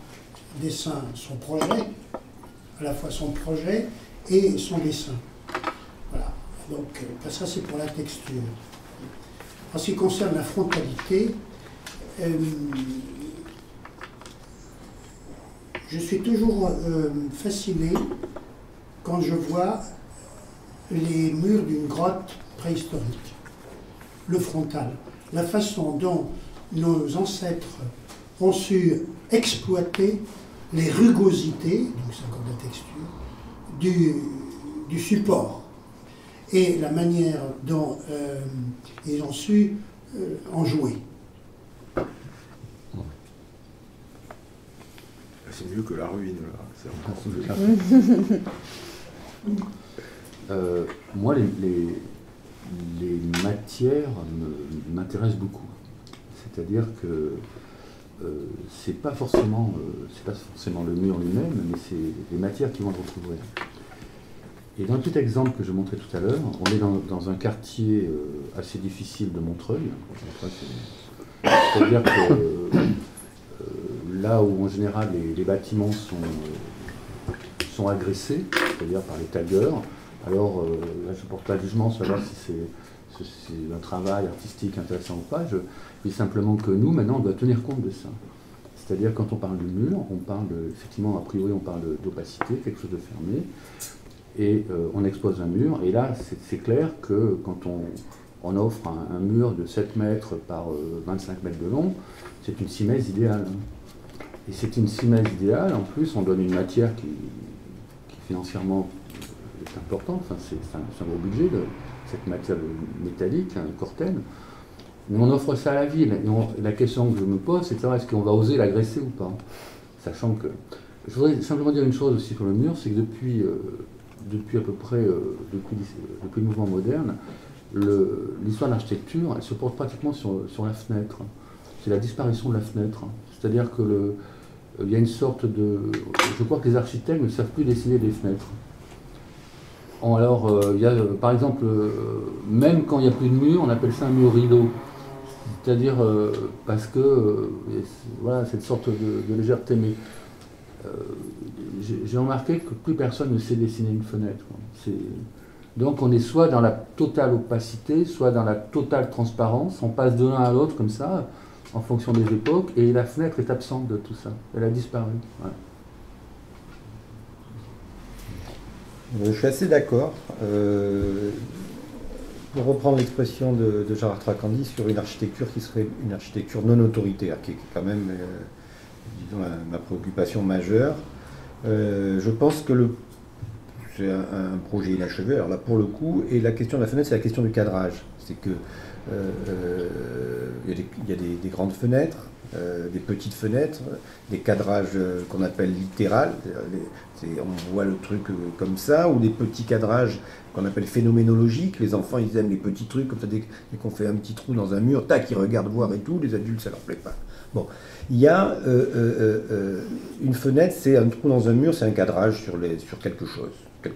son projet, à la fois son projet et son dessin. Voilà. Donc ça c'est pour la texture. En ce qui concerne la frontalité, je suis toujours fasciné quand je vois les murs d'une grotte préhistorique, le frontal, la façon dont nos ancêtres ont su exploiter les rugosités, donc c'est encore de la texture, du support, et la manière dont ils ont su en jouer. C'est mieux que la ruine, là. C'est encore mieux. Moi, les matières m'intéressent beaucoup. C'est-à-dire que c'est pas forcément le mur lui-même, mais c'est les matières qui vont le recouvrir. Et dans tout exemple que je montrais tout à l'heure, on est dans un quartier assez difficile de Montreuil. C'est-à-dire que là où en général les bâtiments sont agressés, c'est-à-dire par les taggeurs, alors là je ne porte pas de jugement sur savoir si c'est un travail artistique intéressant ou pas, je dis simplement que nous maintenant on doit tenir compte de ça. C'est-à-dire quand on parle de mur, on parle effectivement a priori on parle d'opacité, quelque chose de fermé, et on expose un mur, et là c'est clair que quand on offre un mur de 7 mètres par 25 mètres de long, c'est une simèse idéale. Et c'est une simèse idéale, en plus on donne une matière qui financièrement est importante, enfin, c'est un gros budget, cette matière métallique, cortène. Mais on offre ça à la ville, et la question que je me pose, c'est de savoir est-ce qu'on va oser l'agresser ou pas. Sachant que, je voudrais simplement dire une chose aussi sur le mur, c'est que depuis à peu près, depuis le mouvement moderne, l'histoire de l'architecture, elle se porte pratiquement sur la fenêtre. C'est la disparition de la fenêtre. C'est-à-dire que il y a une sorte de... Je crois que les architectes ne savent plus dessiner des fenêtres. Alors, il y a, par exemple, même quand il n'y a plus de mur, on appelle ça un mur rideau. C'est-à-dire parce que, voilà, cette sorte de légèreté. Mais j'ai remarqué que plus personne ne sait dessiner une fenêtre. Donc on est soit dans la totale opacité, soit dans la totale transparence. On passe de l'un à l'autre comme ça, en fonction des époques, et la fenêtre est absente de tout ça. Elle a disparu. Ouais. Je suis assez d'accord. Pour reprendre l'expression de Gérard Tracandi sur une architecture qui serait une architecture non autoritaire, qui est quand même, disons, ma préoccupation majeure. Je pense que c'est un projet inachevé. Alors là, pour le coup, et la question de la fenêtre, c'est la question du cadrage. C'est que il y a des grandes fenêtres, des petites fenêtres, des cadrages qu'on appelle littéral, on voit le truc comme ça, ou des petits cadrages qu'on appelle phénoménologiques. Les enfants, ils aiment les petits trucs, comme ça, dès qu'on fait un petit trou dans un mur, tac, ils regardent voir et tout, les adultes, ça leur plaît pas. Bon, il y a une fenêtre, c'est un trou dans un mur, c'est un cadrage sur quelque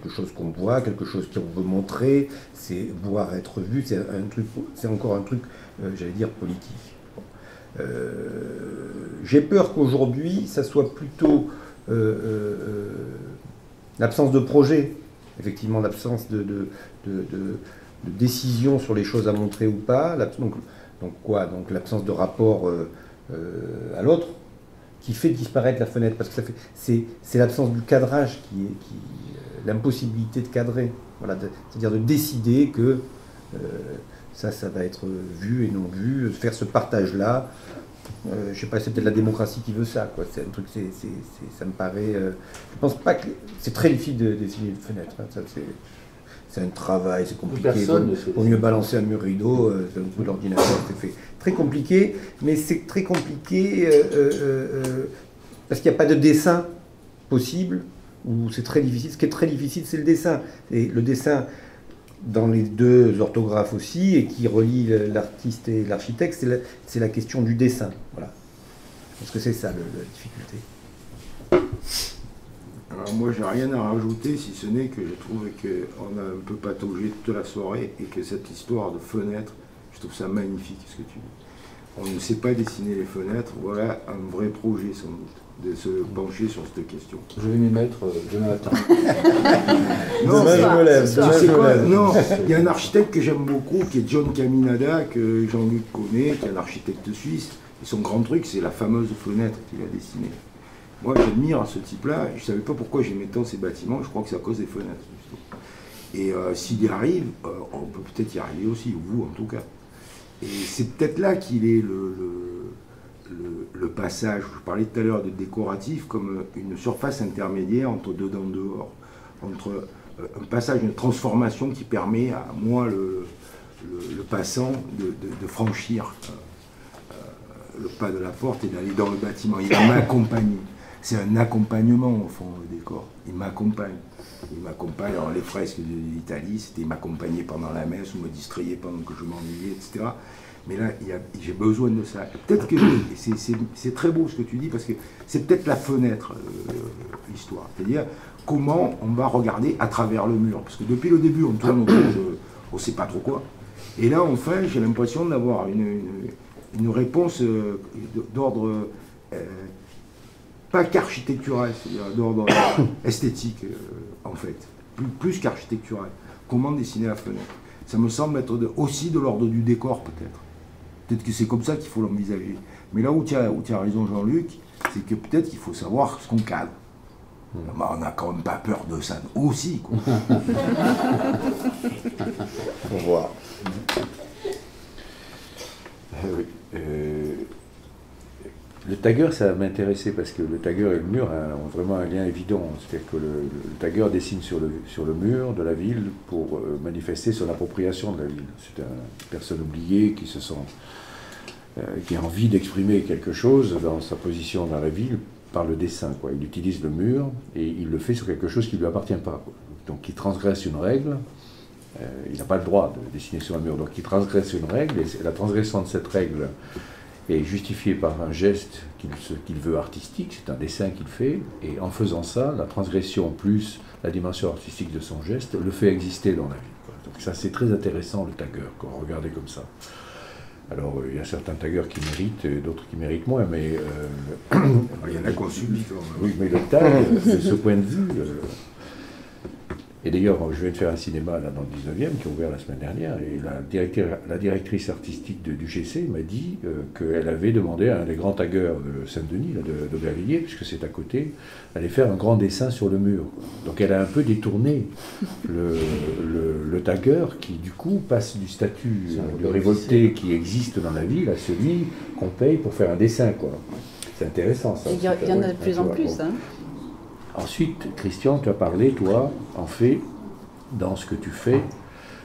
chose qu'on voit, quelque chose qu'on veut montrer, c'est voir, être vu, c'est encore un truc, j'allais dire, politique. J'ai peur qu'aujourd'hui, ça soit plutôt l'absence de projet, effectivement l'absence de décision sur les choses à montrer ou pas, donc l'absence de rapport à l'autre, qui fait disparaître la fenêtre, parce que c'est l'absence du cadrage l'impossibilité de cadrer, voilà, c'est-à-dire de décider que ça va être vu et non vu, faire ce partage-là. Je sais pas, c'est peut-être la démocratie qui veut ça, quoi. C'est un truc, ça me paraît. Je pense pas que c'est très difficile de dessiner une fenêtre. Hein. C'est un travail, c'est compliqué. Pour mieux balancer un mur rideau, c'est un coup d'ordinateur, c'est fait. Très compliqué, mais c'est très compliqué parce qu'il n'y a pas de dessin possible. Où c'est très difficile. Ce qui est très difficile, c'est le dessin. Et le dessin, dans les deux orthographes aussi, et qui relie l'artiste et l'architecte, c'est la question du dessin. Voilà. Parce que c'est ça la difficulté. Alors moi, j'ai rien à rajouter, si ce n'est que je trouve qu'on a un peu pataugé toute la soirée, et que cette histoire de fenêtre, je trouve ça magnifique, ce que tu dis. On ne sait pas dessiner les fenêtres, voilà un vrai projet sans doute, de se pencher sur cette question. Je vais m'y mettre demain matin. Non, demain je me lève. Non, il y a un architecte que j'aime beaucoup, qui est John Caminada, que Jean-Luc connaît, qui est un architecte suisse. Et son grand truc, c'est la fameuse fenêtre qu'il a dessinée. Moi, j'admire ce type-là. Je ne savais pas pourquoi j'aimais tant ces bâtiments. Je crois que c'est à cause des fenêtres. Et s'il y arrive, on peut peut-être y arriver aussi, vous en tout cas. Et c'est peut-être là qu'il est le passage, je parlais tout à l'heure de décoratif, comme une surface intermédiaire entre dedans et dehors, entre un passage, une transformation qui permet à moi, le passant, de franchir le pas de la porte et d'aller dans le bâtiment. Il va m'accompagner. C'est un accompagnement au fond, le décor. Il m'accompagne. Alors les fresques d'Italie, c'était m'accompagner pendant la messe ou me distrayer pendant que je m'ennuyais, etc. Mais là, j'ai besoin de ça. Peut-être que c'est très beau ce que tu dis, parce que c'est peut-être la fenêtre, l'histoire. C'est-à-dire comment on va regarder à travers le mur. Parce que depuis le début, on tourne autour de on ne sait pas trop quoi. Et là, enfin, j'ai l'impression d'avoir une réponse d'ordre pas qu'architectural, c'est-à-dire d'ordre esthétique, en fait, plus qu'architectural. Comment dessiner la fenêtre? Ça me semble être aussi de l'ordre du décor, peut-être. Peut-être que c'est comme ça qu'il faut l'envisager. Mais là où tu as raison, Jean-Luc, c'est que peut-être qu'il faut savoir ce qu'on cadre. Bah, on n'a quand même pas peur de ça aussi, quoi. Au revoir. Oui. Le tagger, ça m'intéressait parce que le tagger et le mur ont vraiment un lien évident. C'est-à-dire que le tagger dessine sur le mur de la ville pour manifester son appropriation de la ville. C'est une personne oubliée qui a envie d'exprimer quelque chose dans sa position dans la ville par le dessin, quoi. Il utilise le mur et il le fait sur quelque chose qui ne lui appartient pas, quoi. Donc il transgresse une règle. Il n'a pas le droit de dessiner sur un mur, donc il transgresse une règle, et la transgression de cette règle est justifié par un geste qu'il veut artistique, c'est un dessin qu'il fait, et en faisant ça, la transgression plus la dimension artistique de son geste le fait exister dans la vie, quoi. Donc ça, c'est très intéressant, le tagger, quand on regardait comme ça. Alors, il y a certains taggers qui méritent, et d'autres qui méritent moins, mais... il y en a qu'on subit. Oui, mais le tag, de ce point de vue... Et d'ailleurs, je viens de faire un cinéma là, dans le 19e qui a ouvert la semaine dernière, et la directrice artistique du GC m'a dit qu'elle avait demandé à un des grands taggers de Saint-Denis, d'Aubervilliers, puisque c'est à côté, d'aller faire un grand dessin sur le mur. Donc elle a un peu détourné le tagger qui, du coup, passe du statut de révolté qui existe dans la ville à celui qu'on paye pour faire un dessin, quoi. C'est intéressant, ça. Il y en a de plus en plus, hein. Ensuite, Christian, tu as parlé, toi, en fait, dans ce que tu fais,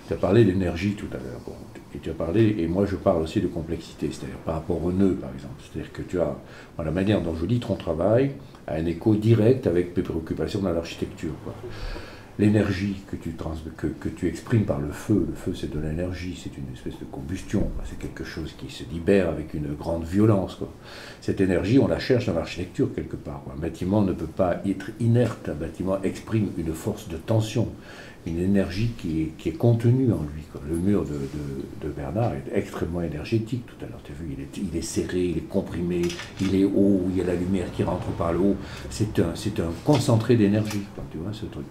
tu as parlé d'énergie tout à l'heure. Bon, et tu as parlé, et moi je parle aussi de complexité, c'est-à-dire par rapport au nœud, par exemple. C'est-à-dire que tu as, la manière dont je lis ton travail, a un écho direct avec tes préoccupations dans l'architecture, quoi. L'énergie que tu exprimes par le feu c'est de l'énergie, c'est une espèce de combustion, c'est quelque chose qui se libère avec une grande violence, quoi. Cette énergie, on la cherche dans l'architecture quelque part, quoi. Un bâtiment ne peut pas être inerte, un bâtiment exprime une force de tension, une énergie qui est contenue en lui, quoi. Le mur de Bernard est extrêmement énergétique tout à l'heure, tu as vu, il est serré, il est comprimé, il est haut, il y a la lumière qui rentre par le haut, c'est un concentré d'énergie, tu vois, ce truc.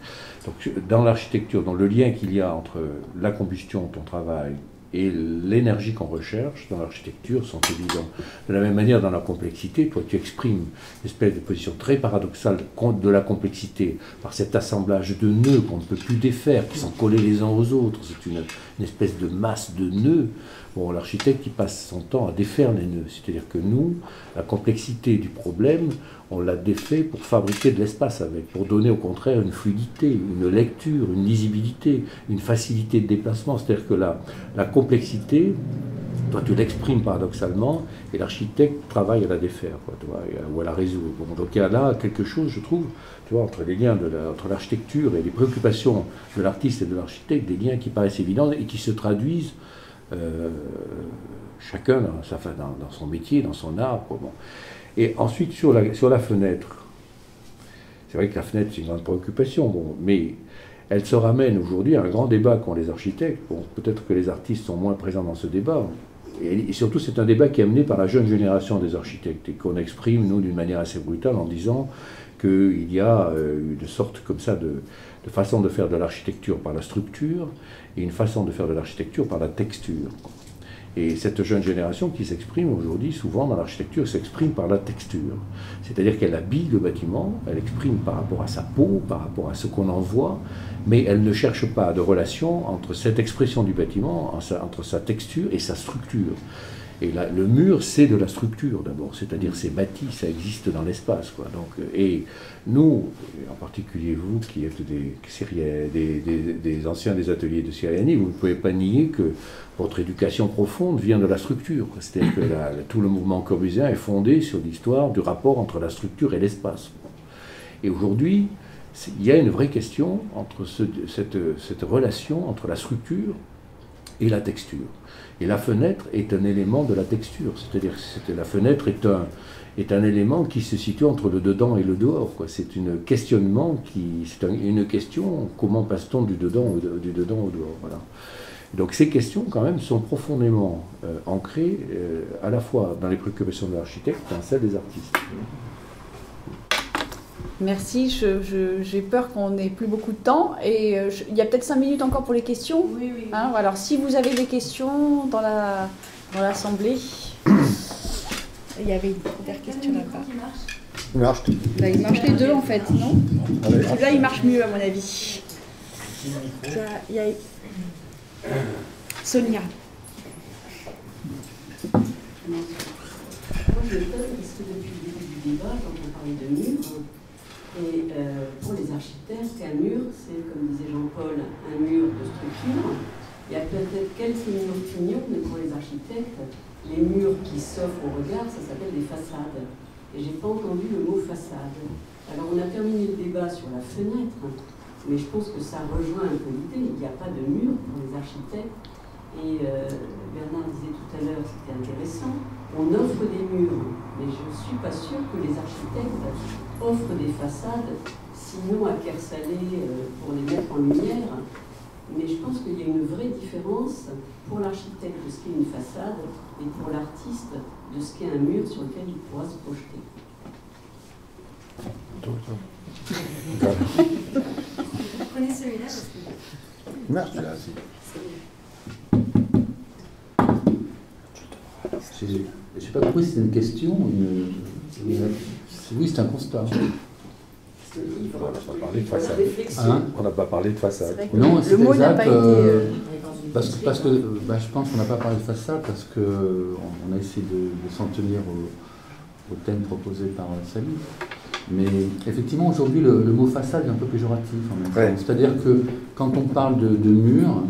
Donc dans l'architecture, dans le lien qu'il y a entre la combustion, ton travail, et l'énergie qu'on recherche dans l'architecture sont évidents. De la même manière, dans la complexité, toi tu exprimes une espèce de position très paradoxale de la complexité par cet assemblage de nœuds qu'on ne peut plus défaire, qui sont collés les uns aux autres. C'est une espèce de masse de nœuds. Bon, l'architecte, il passe son temps à défaire les nœuds. C'est-à-dire que nous, la complexité du problème, on l'a défait pour fabriquer de l'espace avec, pour donner au contraire une fluidité, une lecture, une lisibilité, une facilité de déplacement. C'est-à-dire que la complexité, toi tu l'exprimes paradoxalement, et l'architecte travaille à la défaire, quoi, tu vois, ou à la résoudre. Bon, donc il y a là quelque chose, je trouve, tu vois, entre les liens entre l'architecture et les préoccupations de l'artiste et de l'architecte, des liens qui paraissent évidents et qui se traduisent chacun dans son métier, dans son art, quoi. Bon. Et ensuite, sur la fenêtre, c'est vrai que la fenêtre, c'est une grande préoccupation, bon, mais elle se ramène aujourd'hui à un grand débat qu'ont les architectes. Bon, peut-être que les artistes sont moins présents dans ce débat. Et surtout, c'est un débat qui est amené par la jeune génération des architectes et qu'on exprime, nous, d'une manière assez brutale, en disant qu'il y a une sorte comme ça de façon de faire de l'architecture par la structure et une façon de faire de l'architecture par la texture. Et cette jeune génération qui s'exprime aujourd'hui, souvent dans l'architecture, s'exprime par la texture. C'est-à-dire qu'elle habille le bâtiment, elle exprime par rapport à sa peau, par rapport à ce qu'on en voit, mais elle ne cherche pas de relation entre cette expression du bâtiment, entre sa texture et sa structure. Et là, le mur, c'est de la structure d'abord, c'est-à-dire c'est bâti, ça existe dans l'espace, quoi. Donc, et nous, en particulier vous qui êtes des anciens des ateliers de Siriani, vous ne pouvez pas nier que votre éducation profonde vient de la structure. C'est-à-dire que tout le mouvement corbusien est fondé sur l'histoire du rapport entre la structure et l'espace. Et aujourd'hui, il y a une vraie question entre cette relation entre la structure et la texture. Et la fenêtre est un élément de la texture, c'est-à-dire que la fenêtre est un élément qui se situe entre le dedans et le dehors, quoi. C'est une questionnement une question, comment passe-t-on du dedans au dehors, voilà. Donc ces questions quand même sont profondément ancrées à la fois dans les préoccupations de l'architecte et dans celles des artistes. Merci, j'ai peur qu'on n'ait plus beaucoup de temps et il y a peut-être 5 minutes encore pour les questions. Oui, oui. Hein, alors si vous avez des questions dans l'assemblée, il y avait une première question là-bas. Il marche. Là, il marche les deux en fait, non? Là il marche mieux à mon avis. Il y a Sonia. Moi je m'étonne parce que depuis le début du débat, quand on parlait de murs, et pour les architectes, un mur, c'est, comme disait Jean-Paul, un mur de structure. Il y a peut-être quelques murs pignons, mais pour les architectes, les murs qui s'offrent au regard, ça s'appelle des façades. Et j'ai pas entendu le mot façade. Alors on a terminé le débat sur la fenêtre, mais je pense que ça rejoint un peu l'idée. Il n'y a pas de mur pour les architectes. Et Bernard disait tout à l'heure, c'était intéressant, on offre des murs, mais je ne suis pas sûre que les architectes offrent des façades, sinon à pierre salée pour les mettre en lumière. Mais je pense qu'il y a une vraie différence pour l'architecte de ce qu'est une façade et pour l'artiste de ce qu'est un mur sur lequel il pourra se projeter. Prenez celui-là parce que... Non. Je n'ai pas compris si c'est une question ou oui, c'est un constat. On n'a pas parlé de façade. Hein? On n'a pas parlé de façade. Non, c'est le mot n'a exact. pas été... Parce que je pense qu'on n'a pas parlé de façade parce qu'on a essayé de s'en tenir au thème proposé par Sally. Mais effectivement, aujourd'hui, le mot façade est un peu péjoratif en même temps. Ouais. C'est-à-dire que quand on parle de mur,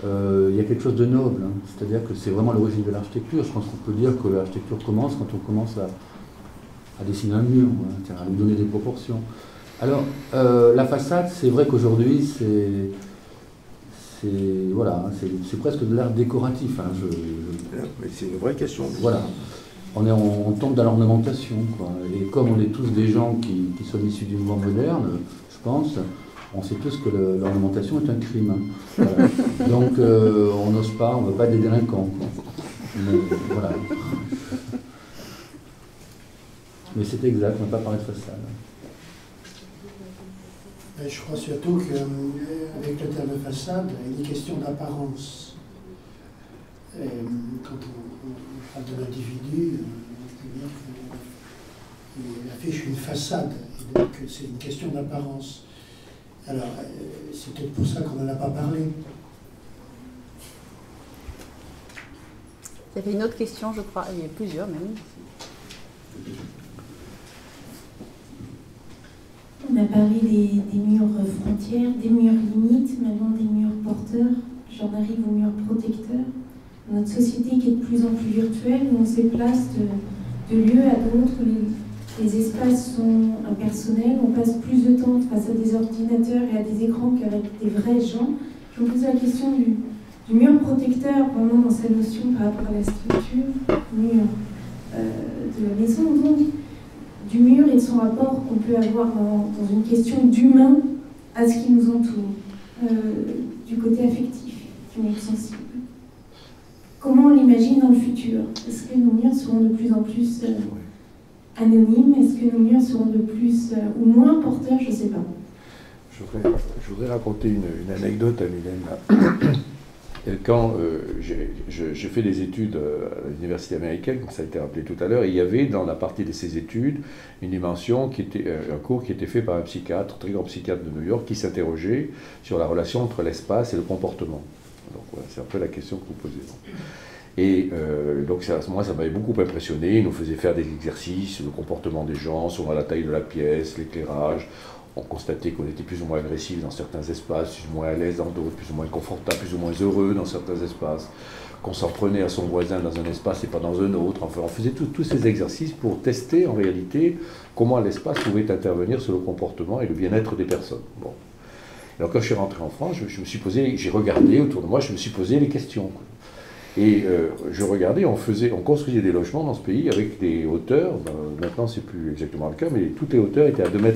il y a quelque chose de noble. Hein. C'est-à-dire que c'est vraiment l'origine de l'architecture. Je pense qu'on peut dire que l'architecture commence quand on commence à dessiner un mur, voilà, à lui donner des proportions. Alors, la façade, c'est vrai qu'aujourd'hui, c'est presque de l'art décoratif. Hein. Mais c'est une vraie question. Voilà. On tombe dans l'ornementation, quoi. Et comme on est tous des gens qui sont issus du mouvement moderne, je pense, on sait tous que l'ornementation est un crime. Hein. Voilà. Donc on n'ose pas, on ne veut pas être des délinquants, quoi. Mais, voilà. Mais c'est exact, on n'a pas parlé de façade. Je crois surtout qu'avec le terme façade, il est question d'apparence. Quand on parle de l'individu, on peut dire qu'il affiche une façade, et donc c'est une question d'apparence. Alors, c'est peut-être pour ça qu'on n'en a pas parlé. Il y avait une autre question, je crois. Il y a plusieurs même. On a parlé des murs frontières, des murs limites, maintenant des murs porteurs. J'en arrive aux murs protecteurs. Notre société qui est de plus en plus virtuelle, où on se déplace de lieux à d'autres, où les espaces sont impersonnels, on passe plus de temps face à des ordinateurs et à des écrans qu'avec des vrais gens. Je me pose la question du mur protecteur, vraiment dans sa notion par rapport à la structure, mur de la maison, donc du mur et de son rapport qu'on peut avoir dans une question d'humain à ce qui nous entoure, du côté affectif, du mur sensible. Comment on l'imagine dans le futur? Est-ce que nos murs seront de plus en plus anonymes? Est-ce que nos murs seront de plus ou moins porteurs? Je ne sais pas. Je voudrais raconter une anecdote à Mylène. Quand j'ai fait des études à l'université américaine, comme ça a été rappelé tout à l'heure, il y avait dans la partie de ces études une dimension qui était un cours qui était fait par un psychiatre, très grand psychiatre de New York, qui s'interrogeait sur la relation entre l'espace et le comportement. Donc voilà, c'est un peu la question que vous posez. Et donc moi ça m'avait beaucoup impressionné, il nous faisait faire des exercices sur le comportement des gens, sur la taille de la pièce, l'éclairage. On constatait qu'on était plus ou moins agressif dans certains espaces, plus ou moins à l'aise dans d'autres, plus ou moins confortable, plus ou moins heureux dans certains espaces, qu'on s'en prenait à son voisin dans un espace et pas dans un autre. Enfin, on faisait tous ces exercices pour tester en réalité comment l'espace pouvait intervenir sur le comportement et le bien-être des personnes. Bon. Alors quand je suis rentré en France, je me suis posé, j'ai regardé autour de moi, je me suis posé les questions. Et je regardais, on construisait des logements dans ce pays avec des hauteurs, maintenant c'est plus exactement le cas, mais toutes les hauteurs étaient à 2,50 m.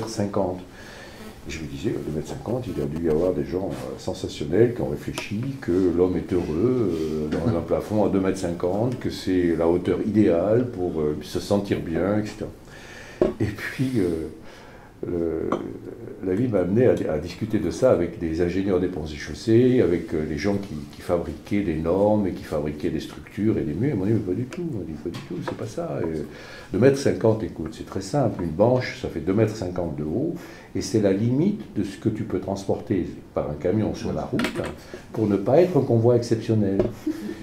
Et je me disais, à 2,50 m, il a dû y avoir des gens sensationnels qui ont réfléchi que l'homme est heureux dans un plafond à 2,50 m, que c'est la hauteur idéale pour se sentir bien, etc. Et puis, la vie m'a amené à discuter de ça avec des ingénieurs des ponts et chaussées, avec les gens qui fabriquaient des normes et qui fabriquaient des structures et des murs. Ils m'ont dit, mais pas du tout, c'est pas ça. 2,50 m, écoute, c'est très simple. Une banche, ça fait 2,50 m de haut, et c'est la limite de ce que tu peux transporter par un camion sur la route pour ne pas être un convoi exceptionnel.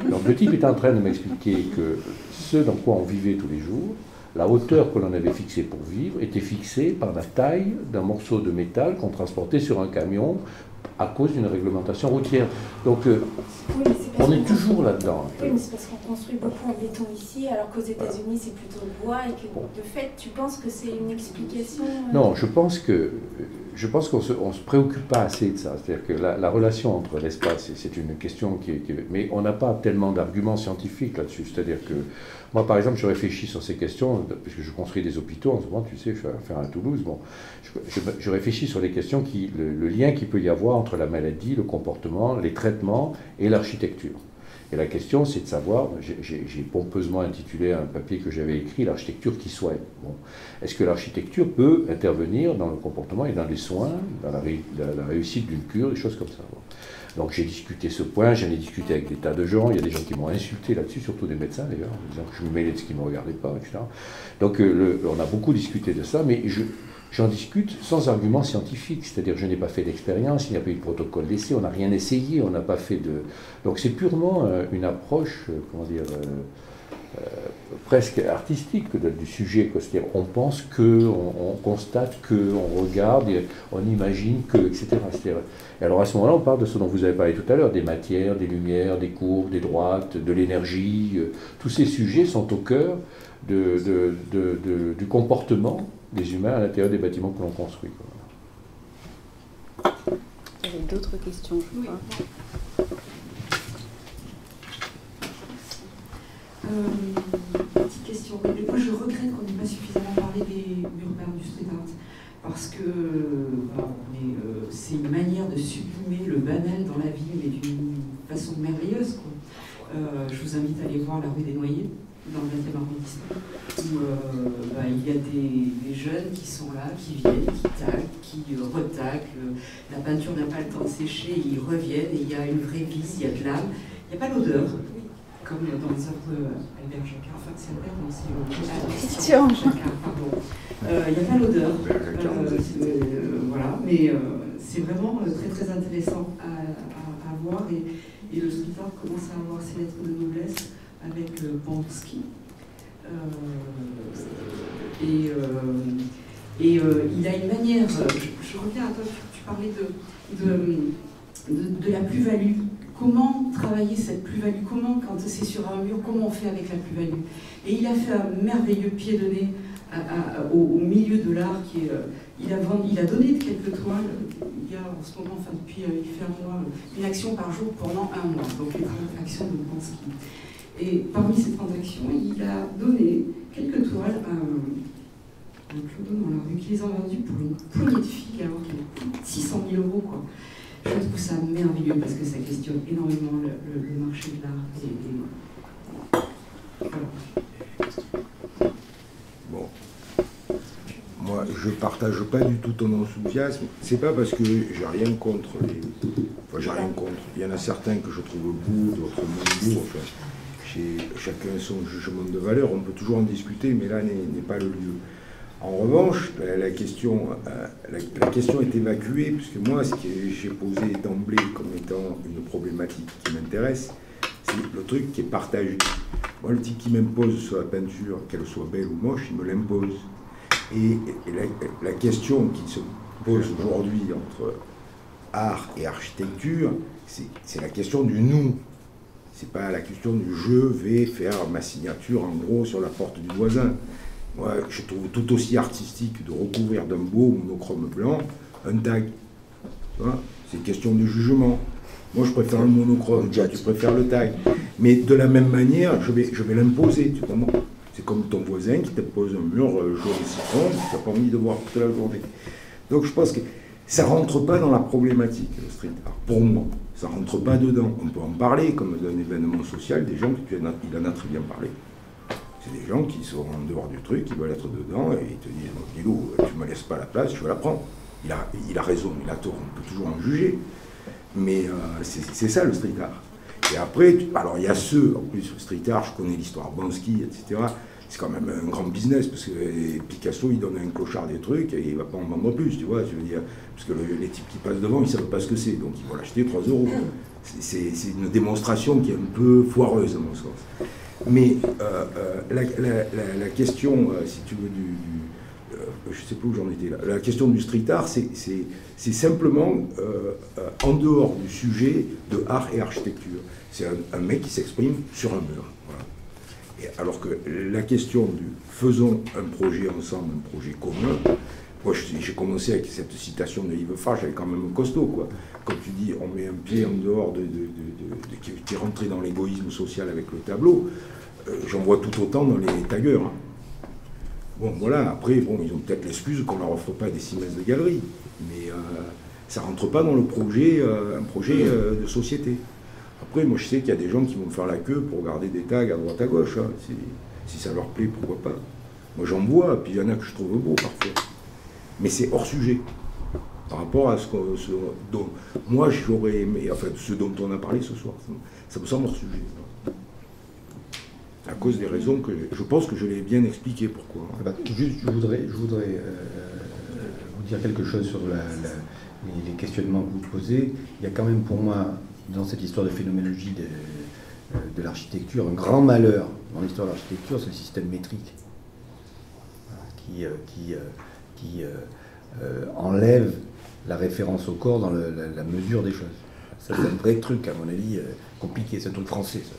Donc le type est en train de m'expliquer que ce dans quoi on vivait tous les jours, la hauteur que l'on avait fixée pour vivre était fixée par la taille d'un morceau de métal qu'on transportait sur un camion à cause d'une réglementation routière. Donc, oui, c'est on est toujours là-dedans. Oui, mais c'est parce qu'on construit beaucoup en béton ici, alors qu'aux États-Unis c'est plutôt le bois, et que de fait, tu penses que c'est une explication Non, je pense qu'on se préoccupe pas assez de ça. C'est-à-dire que la relation entre l'espace, c'est une question mais on n'a pas tellement d'arguments scientifiques là-dessus. C'est-à-dire que moi, par exemple, je réfléchis sur ces questions, puisque je construis des hôpitaux en ce moment, tu sais, je vais faire à Toulouse. Bon, je réfléchis sur les questions, le lien qu'il peut y avoir entre la maladie, le comportement, les traitements et l'architecture. Et la question, c'est de savoir, j'ai pompeusement intitulé un papier que j'avais écrit, l'architecture qui soigne. Bon. Est-ce que l'architecture peut intervenir dans le comportement et dans les soins, dans la réussite d'une cure, des choses comme ça. Bon. Donc j'ai discuté ce point, j'en ai discuté avec des tas de gens, il y a des gens qui m'ont insulté là-dessus, surtout des médecins d'ailleurs, en disant que je me mêlais de ce qui ne me regardait pas, etc. Donc on a beaucoup discuté de ça, mais j'en discute sans argument scientifique, c'est-à-dire je n'ai pas fait d'expérience, il n'y a pas eu de protocole d'essai, on n'a rien essayé, on n'a pas fait de... Donc c'est purement une approche, presque artistique du sujet. C'est-à-dire on pense que, on constate que, on regarde, et on imagine que, etc. Et alors à ce moment-là, on parle de ce dont vous avez parlé tout à l'heure, des matières, des lumières, des courbes, des droites, de l'énergie. Tous ces sujets sont au cœur du comportement des humains à l'intérieur des bâtiments que l'on construit. Il y avait d'autres questions, je crois. Petite question. Moi, je regrette qu'on n'ait pas suffisamment parlé des murs du street art. Parce que c'est une manière de sublimer le banal dans la vie, mais d'une façon merveilleuse, quoi. Je vous invite à aller voir la rue des Noyers, dans le 20e arrondissement, où il y a des jeunes qui sont là, qui viennent, qui taguent, qui retaguent. La peinture n'a pas le temps de sécher, ils reviennent, et il y a une vraie vie, il y a de l'âme. Il n'y a pas l'odeur, comme dans les œuvres Albert Jacquard, enfin c'est Albert, non, c'est Jacquard, pardon. Il n'y a pas l'odeur, voilà, mais c'est vraiment très très intéressant à voir, et le street art commence à avoir ses lettres de noblesse avec Banksy. Il a une manière, je reviens à toi, tu parlais de la plus-value. Comment travailler cette plus-value? Comment, quand c'est sur un mur, comment on fait avec la plus-value? Et il a fait un merveilleux pied de nez au milieu de l'art. Il a donné quelques toiles. Il y a en ce moment, depuis il fait un mois, une action par jour pendant un mois. Donc les actions de Banksy. Et parmi ces transactions, il a donné quelques toiles à un clodo dans la rue qui les a vendues pour une poignée de filles alors qu'il a 600 000 €, quoi. Je trouve ça merveilleux parce que ça questionne énormément le marché de l'art. Voilà. Bon. Moi, je partage pas du tout ton enthousiasme. C'est pas parce que j'ai rien contre les... Enfin, j'ai rien contre. Il y en a certains que je trouve beaux, d'autres moins beaux. Enfin, chacun son jugement de valeur. On peut toujours en discuter, mais là n'est pas le lieu. En revanche, la question est évacuée, puisque moi, ce que j'ai posé d'emblée comme étant une problématique qui m'intéresse, c'est le truc qui est partagé. Moi, le type qui m'impose sur la peinture, qu'elle soit belle ou moche, il me l'impose. Et la question qui se pose aujourd'hui entre art et architecture, c'est la question du nous. C'est pas la question du je vais faire ma signature en gros sur la porte du voisin. Moi, je trouve tout aussi artistique de recouvrir d'un beau monochrome blanc un tag. C'est une question de jugement. Moi, je préfère le monochrome, tu préfères le tag. Mais de la même manière, je vais l'imposer, tu comprends? C'est comme ton voisin qui te pose un mur jaune citron, tu n'as pas envie de voir toute la journée. Donc, je pense que ça ne rentre pas dans la problématique, le street art. Pour moi, ça ne rentre pas dedans. On peut en parler comme d'un événement social, des gens, il en a très bien parlé. C'est des gens qui sont en dehors du truc, qui veulent être dedans, et ils te disent « Guilou, tu ne me laisses pas la place, je vais la prendre ». Il a raison, il a tort, on peut toujours en juger. Mais c'est ça le street art. Et après, alors il y a ceux, en plus, le street art, je connais l'histoire Banksy, etc. C'est quand même un grand business, parce que Picasso, il donne à un clochard des trucs, et il ne va pas en vendre plus, tu vois, je veux dire. Parce que les types qui passent devant, ils ne savent pas ce que c'est, donc ils vont l'acheter 3 €. C'est une démonstration qui est un peu foireuse, à mon sens. Mais la question, si tu veux, je ne sais plus où j'en étais là. La question du street art, c'est simplement en dehors du sujet de art et architecture. C'est un mec qui s'exprime sur un mur. Voilà. Et alors que la question du faisons un projet ensemble, un projet commun, moi j'ai commencé avec cette citation de Yves Farge, elle est quand même costaud, quoi. Comme tu dis, on met un pied en dehors qui est rentré dans l'égoïsme social avec le tableau, j'en vois tout autant dans les tailleurs. Hein. Bon, voilà, après, bon, ils ont peut-être l'excuse qu'on ne leur offre pas des 6 mètres de galerie, mais ça ne rentre pas dans le projet, un projet de société. Après, moi, je sais qu'il y a des gens qui vont faire la queue pour regarder des tags à droite à gauche. Hein. Si ça leur plaît, pourquoi pas. Moi, j'en vois, puis il y en a que je trouve beau parfois. Mais c'est hors sujet. Par rapport à ce dont moi, j'aurais aimé, enfin, ce dont on a parlé ce soir. Ça me semble hors sujet. À cause des raisons que je pense que je l'ai bien expliqué pourquoi. Juste, je voudrais vous dire quelque chose sur les questionnements que vous posez. Il y a quand même pour moi, dans cette histoire de phénoménologie de l'architecture, un grand malheur dans l'histoire de l'architecture, c'est le système métrique qui enlève la référence au corps dans la mesure des choses. Ça, c'est un vrai truc, à mon avis, compliqué. C'est un truc français, ça.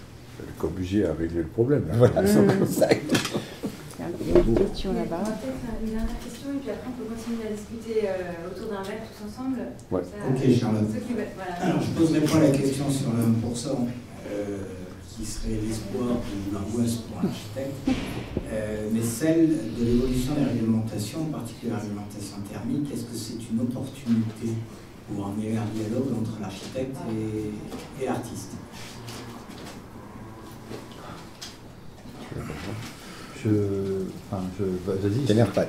Corbusier a réglé le problème. Voilà, c'est ça. Il y a une question là-bas. On va peut-être une dernière question et puis après on peut continuer à discuter autour d'un verre tous ensemble. Ouais. Ok, Charlotte. Voilà. Alors, je poserai pas la question sur le 1%, qui serait l'espoir ou l'angoisse pour un architecte, mais celle de l'évolution des réglementations, en particulier la réglementation thermique. Est-ce que c'est une opportunité pour un meilleur dialogue entre l'architecte et l'artiste? Vas-y. T'énerve pas.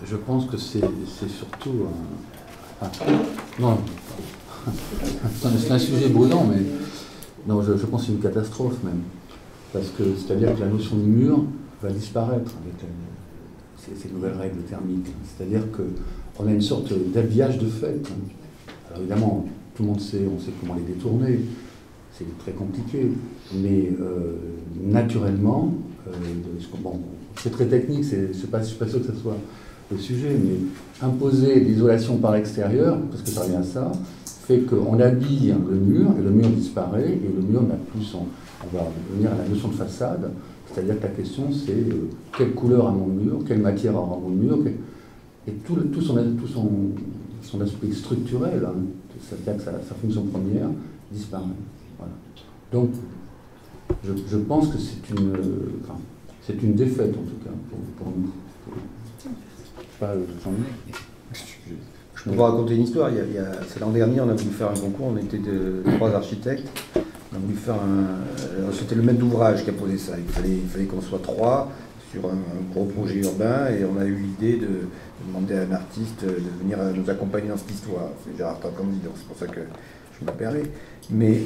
Je pense que c'est surtout non, c'est un sujet brûlant, mais non, je pense que c'est une catastrophe même, parce que c'est-à-dire que la notion de mur va disparaître avec ces nouvelles règles thermiques. C'est-à-dire qu'on a une sorte d'habillage de fait. Alors évidemment, tout le monde sait, on sait comment les détourner. C'est très compliqué, mais naturellement, bon, c'est très technique, je ne suis pas sûr que ce soit le sujet, mais imposer l'isolation par l'extérieur, parce que ça revient à ça, fait qu'on habille le mur, et le mur disparaît, et le mur n'a plus on va revenir à la notion de façade, c'est-à-dire que la question c'est quelle couleur a mon mur, quelle matière aura mon mur, et tout son aspect structurel, hein, c'est-à-dire que sa fonction première disparaît. Voilà. Donc, je pense que c'est une défaite, en tout cas, pour nous. Je peux vous raconter une histoire. C'est l'an dernier, on a voulu faire un concours, on était 3 architectes. On a voulu faire c'était le maître d'ouvrage qui a posé ça. Il fallait qu'on soit 3 sur un gros projet urbain, et on a eu l'idée de demander à un artiste de venir nous accompagner dans cette histoire. C'est Gérard Candide, donc c'est pour ça que je m'appellerai. Mais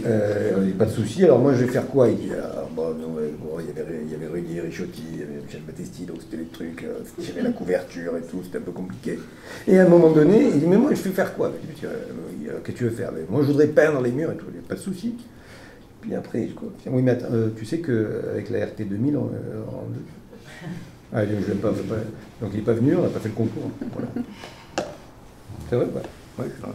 il n'y a pas de souci. Alors moi je vais faire quoi? Il dit, il y avait Rudy Richotti, il y avait Michel Battesti, donc c'était les trucs, tirer la couverture et tout, c'était un peu compliqué. Et à un moment donné, il dit, mais moi je vais faire quoi? Je dis, qu'est-ce que tu veux faire? Mais moi je voudrais peindre les murs et tout, il n'y a pas de souci. Puis après, oui mais attends, tu sais qu'avec la RT 2000, ah, je l'aime pas, donc il n'est pas venu, on n'a pas fait le concours. Voilà. C'est vrai? Ouais, c'est vrai.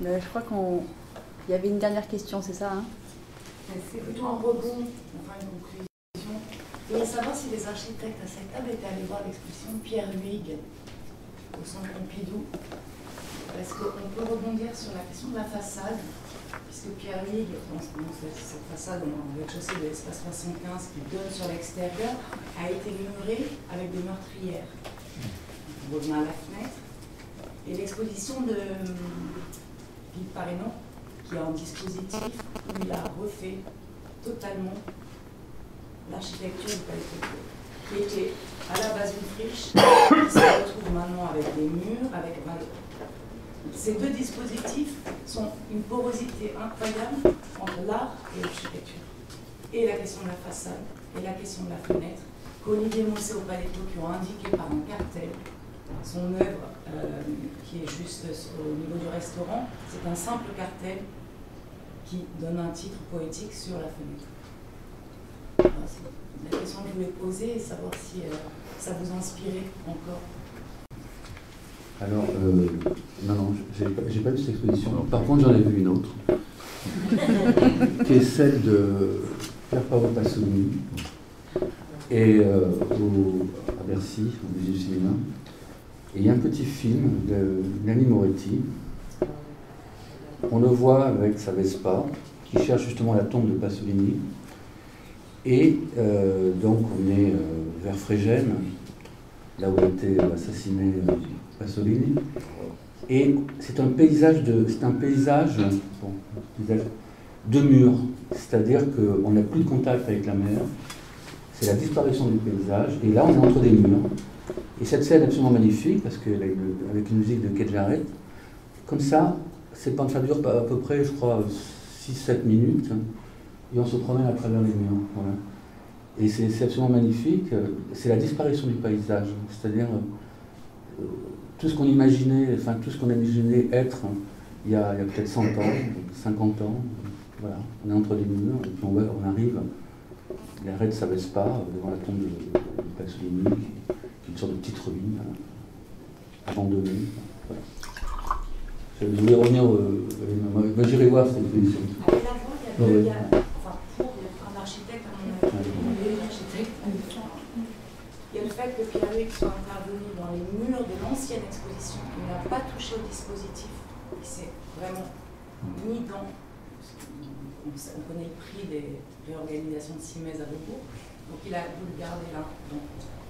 Je crois qu'il y avait une dernière question, c'est ça, hein? C'est plutôt un rebond, enfin une conclusion. Je voulais savoir si les architectes à cette table étaient allés voir l'exposition Pierre Huyghe au Centre Pompidou. Parce qu'on peut rebondir sur la question de la façade, puisque Pierre Huyghe, cette façade au rez-de-chaussée de l'espace 75 qui donne sur l'extérieur, a été murée avec des meurtrières. On revient à la fenêtre. Et l'exposition de Guy Parénon, qui est en dispositif, où il a refait totalement l'architecture du Palais Tokyo, qui était à la base une friche, qui se retrouve maintenant avec des murs, ces 2 dispositifs sont une porosité incroyable entre l'art et l'architecture. Et la question de la façade, et la question de la fenêtre, qu'Olivier Mousset au Palais Tokyo a indiqué par un cartel. Son œuvre, qui est juste au niveau du restaurant, c'est un simple cartel qui donne un titre poétique sur la fenêtre. Voilà, c'est la question que je voulais poser et savoir si ça vous inspirait encore. Alors, non, j'ai pas vu cette exposition. Par contre, j'en ai vu une autre, qui est celle de Pier Paolo Pasolini, et à Bercy, au musée du cinéma. Et il y a un petit film de Nanni Moretti. On le voit avec sa Vespa, qui cherche justement la tombe de Pasolini. Et donc on est vers Fregene, là où a été assassiné Pasolini. Et c'est un paysage de murs, c'est-à-dire qu'on n'a plus de contact avec la mer. C'est la disparition du paysage. Et là, on est entre des murs. Et cette scène est absolument magnifique, parce qu'avec une musique de Kedjaret, comme ça, ça dure à peu près, je crois, 6-7 minutes. Et on se promène à travers les murs. Voilà. Et c'est absolument magnifique. C'est la disparition du paysage. C'est-à-dire tout ce qu'on imaginait, enfin tout ce qu'on imaginait être il y a peut-être 100 ans, 50 ans. Voilà. On est entre les murs et puis on arrive. Il arrête sa Vespa devant la tombe de Pasolini, qui est une sorte de petite ruine abandonnée. Voilà. Je voulais revenir. J'irai voir cette exposition. Il y a pour un architecte, il y a le fait que Pierre-Luc soit intervenu dans les murs de l'ancienne exposition. Il n'a pas touché au dispositif. Il s'est vraiment mis dans. On connaît le prix des réorganisations de Simez à Beaubourg. Donc il a voulu garder là. Donc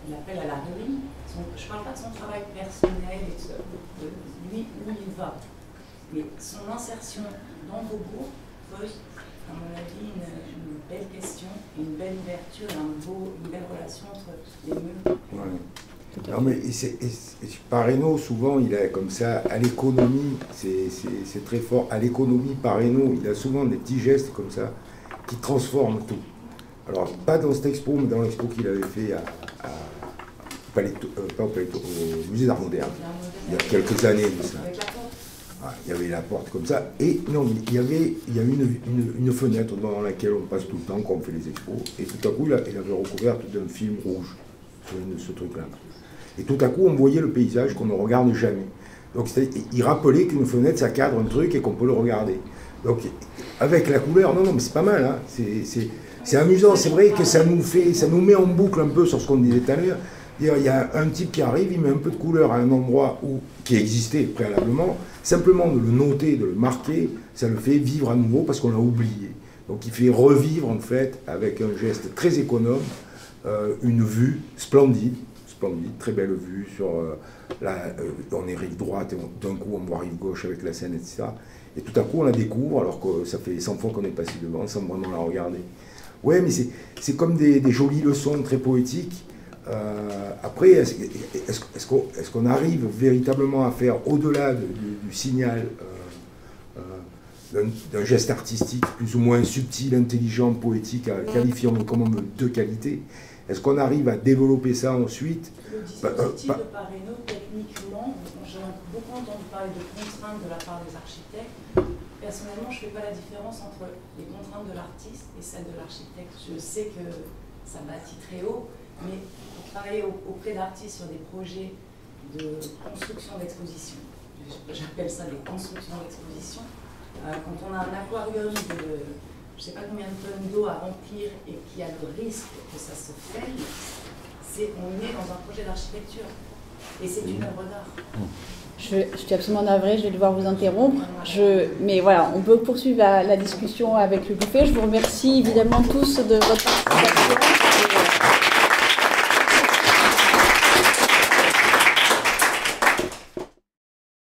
il appelle à la ruine. Je ne parle pas de son travail personnel et de lui où il va. Mais son insertion dans Beaubourg pose, à mon avis, une belle question, une belle ouverture, une belle relation entre les murs. Ouais. Non, mais Pareno, souvent, il a comme ça, à l'économie, c'est très fort, à l'économie, Pareno, il a souvent des petits gestes comme ça qui transforment tout. Alors, pas dans cette expo, mais dans l'expo qu'il avait fait au musée d'art moderne, il y a quelques années de ça. Il y avait la porte comme ça, et non, il y a une fenêtre dans laquelle on passe tout le temps quand on fait les expos, et tout à coup, il avait recouvert d'un film rouge sur ce truc-là. Et tout à coup, on voyait le paysage qu'on ne regarde jamais. Donc, il rappelait qu'une fenêtre, ça cadre un truc et qu'on peut le regarder. Donc, avec la couleur, non, mais c'est pas mal, hein. C'est amusant, c'est vrai que ça nous met en boucle un peu sur ce qu'on disait tout à l'heure. Il y a un type qui arrive, il met un peu de couleur à un endroit qui existait préalablement. Simplement de le noter, de le marquer, ça le fait vivre à nouveau parce qu'on l'a oublié. Donc il fait revivre en fait, avec un geste très économe, une vue splendide, très belle vue sur on est rive droite et d'un coup on voit rive gauche avec la Seine, etc. Et tout à coup on la découvre alors que ça fait 100 fois qu'on est passé devant sans vraiment la regarder. Ouais, mais c'est comme des jolies leçons très poétiques. Après, est-ce qu'on arrive véritablement à faire au-delà du signal d'un geste artistique plus ou moins subtil, intelligent, poétique, qualifiant comme de qualité? Est-ce qu'on arrive à développer ça ensuite? Le dispositif de Pareno, techniquement, j'ai beaucoup entendu parler de contraintes de la part des architectes. Personnellement, je ne fais pas la différence entre les contraintes de l'artiste et celles de l'architecte. Je sais que ça bâtit très haut, mais pour travailler auprès d'artistes sur des projets de construction d'exposition, j'appelle ça des constructions d'exposition, quand on a un aquarium de je ne sais pas combien de tonnes d'eau à remplir et qu'il y a le risque que ça se fêle, on est dans un projet d'architecture et c'est une œuvre d'art. Je suis absolument navrée, je vais devoir vous interrompre. Mais voilà, on peut poursuivre la discussion avec le buffet. Je vous remercie évidemment tous de votre participation.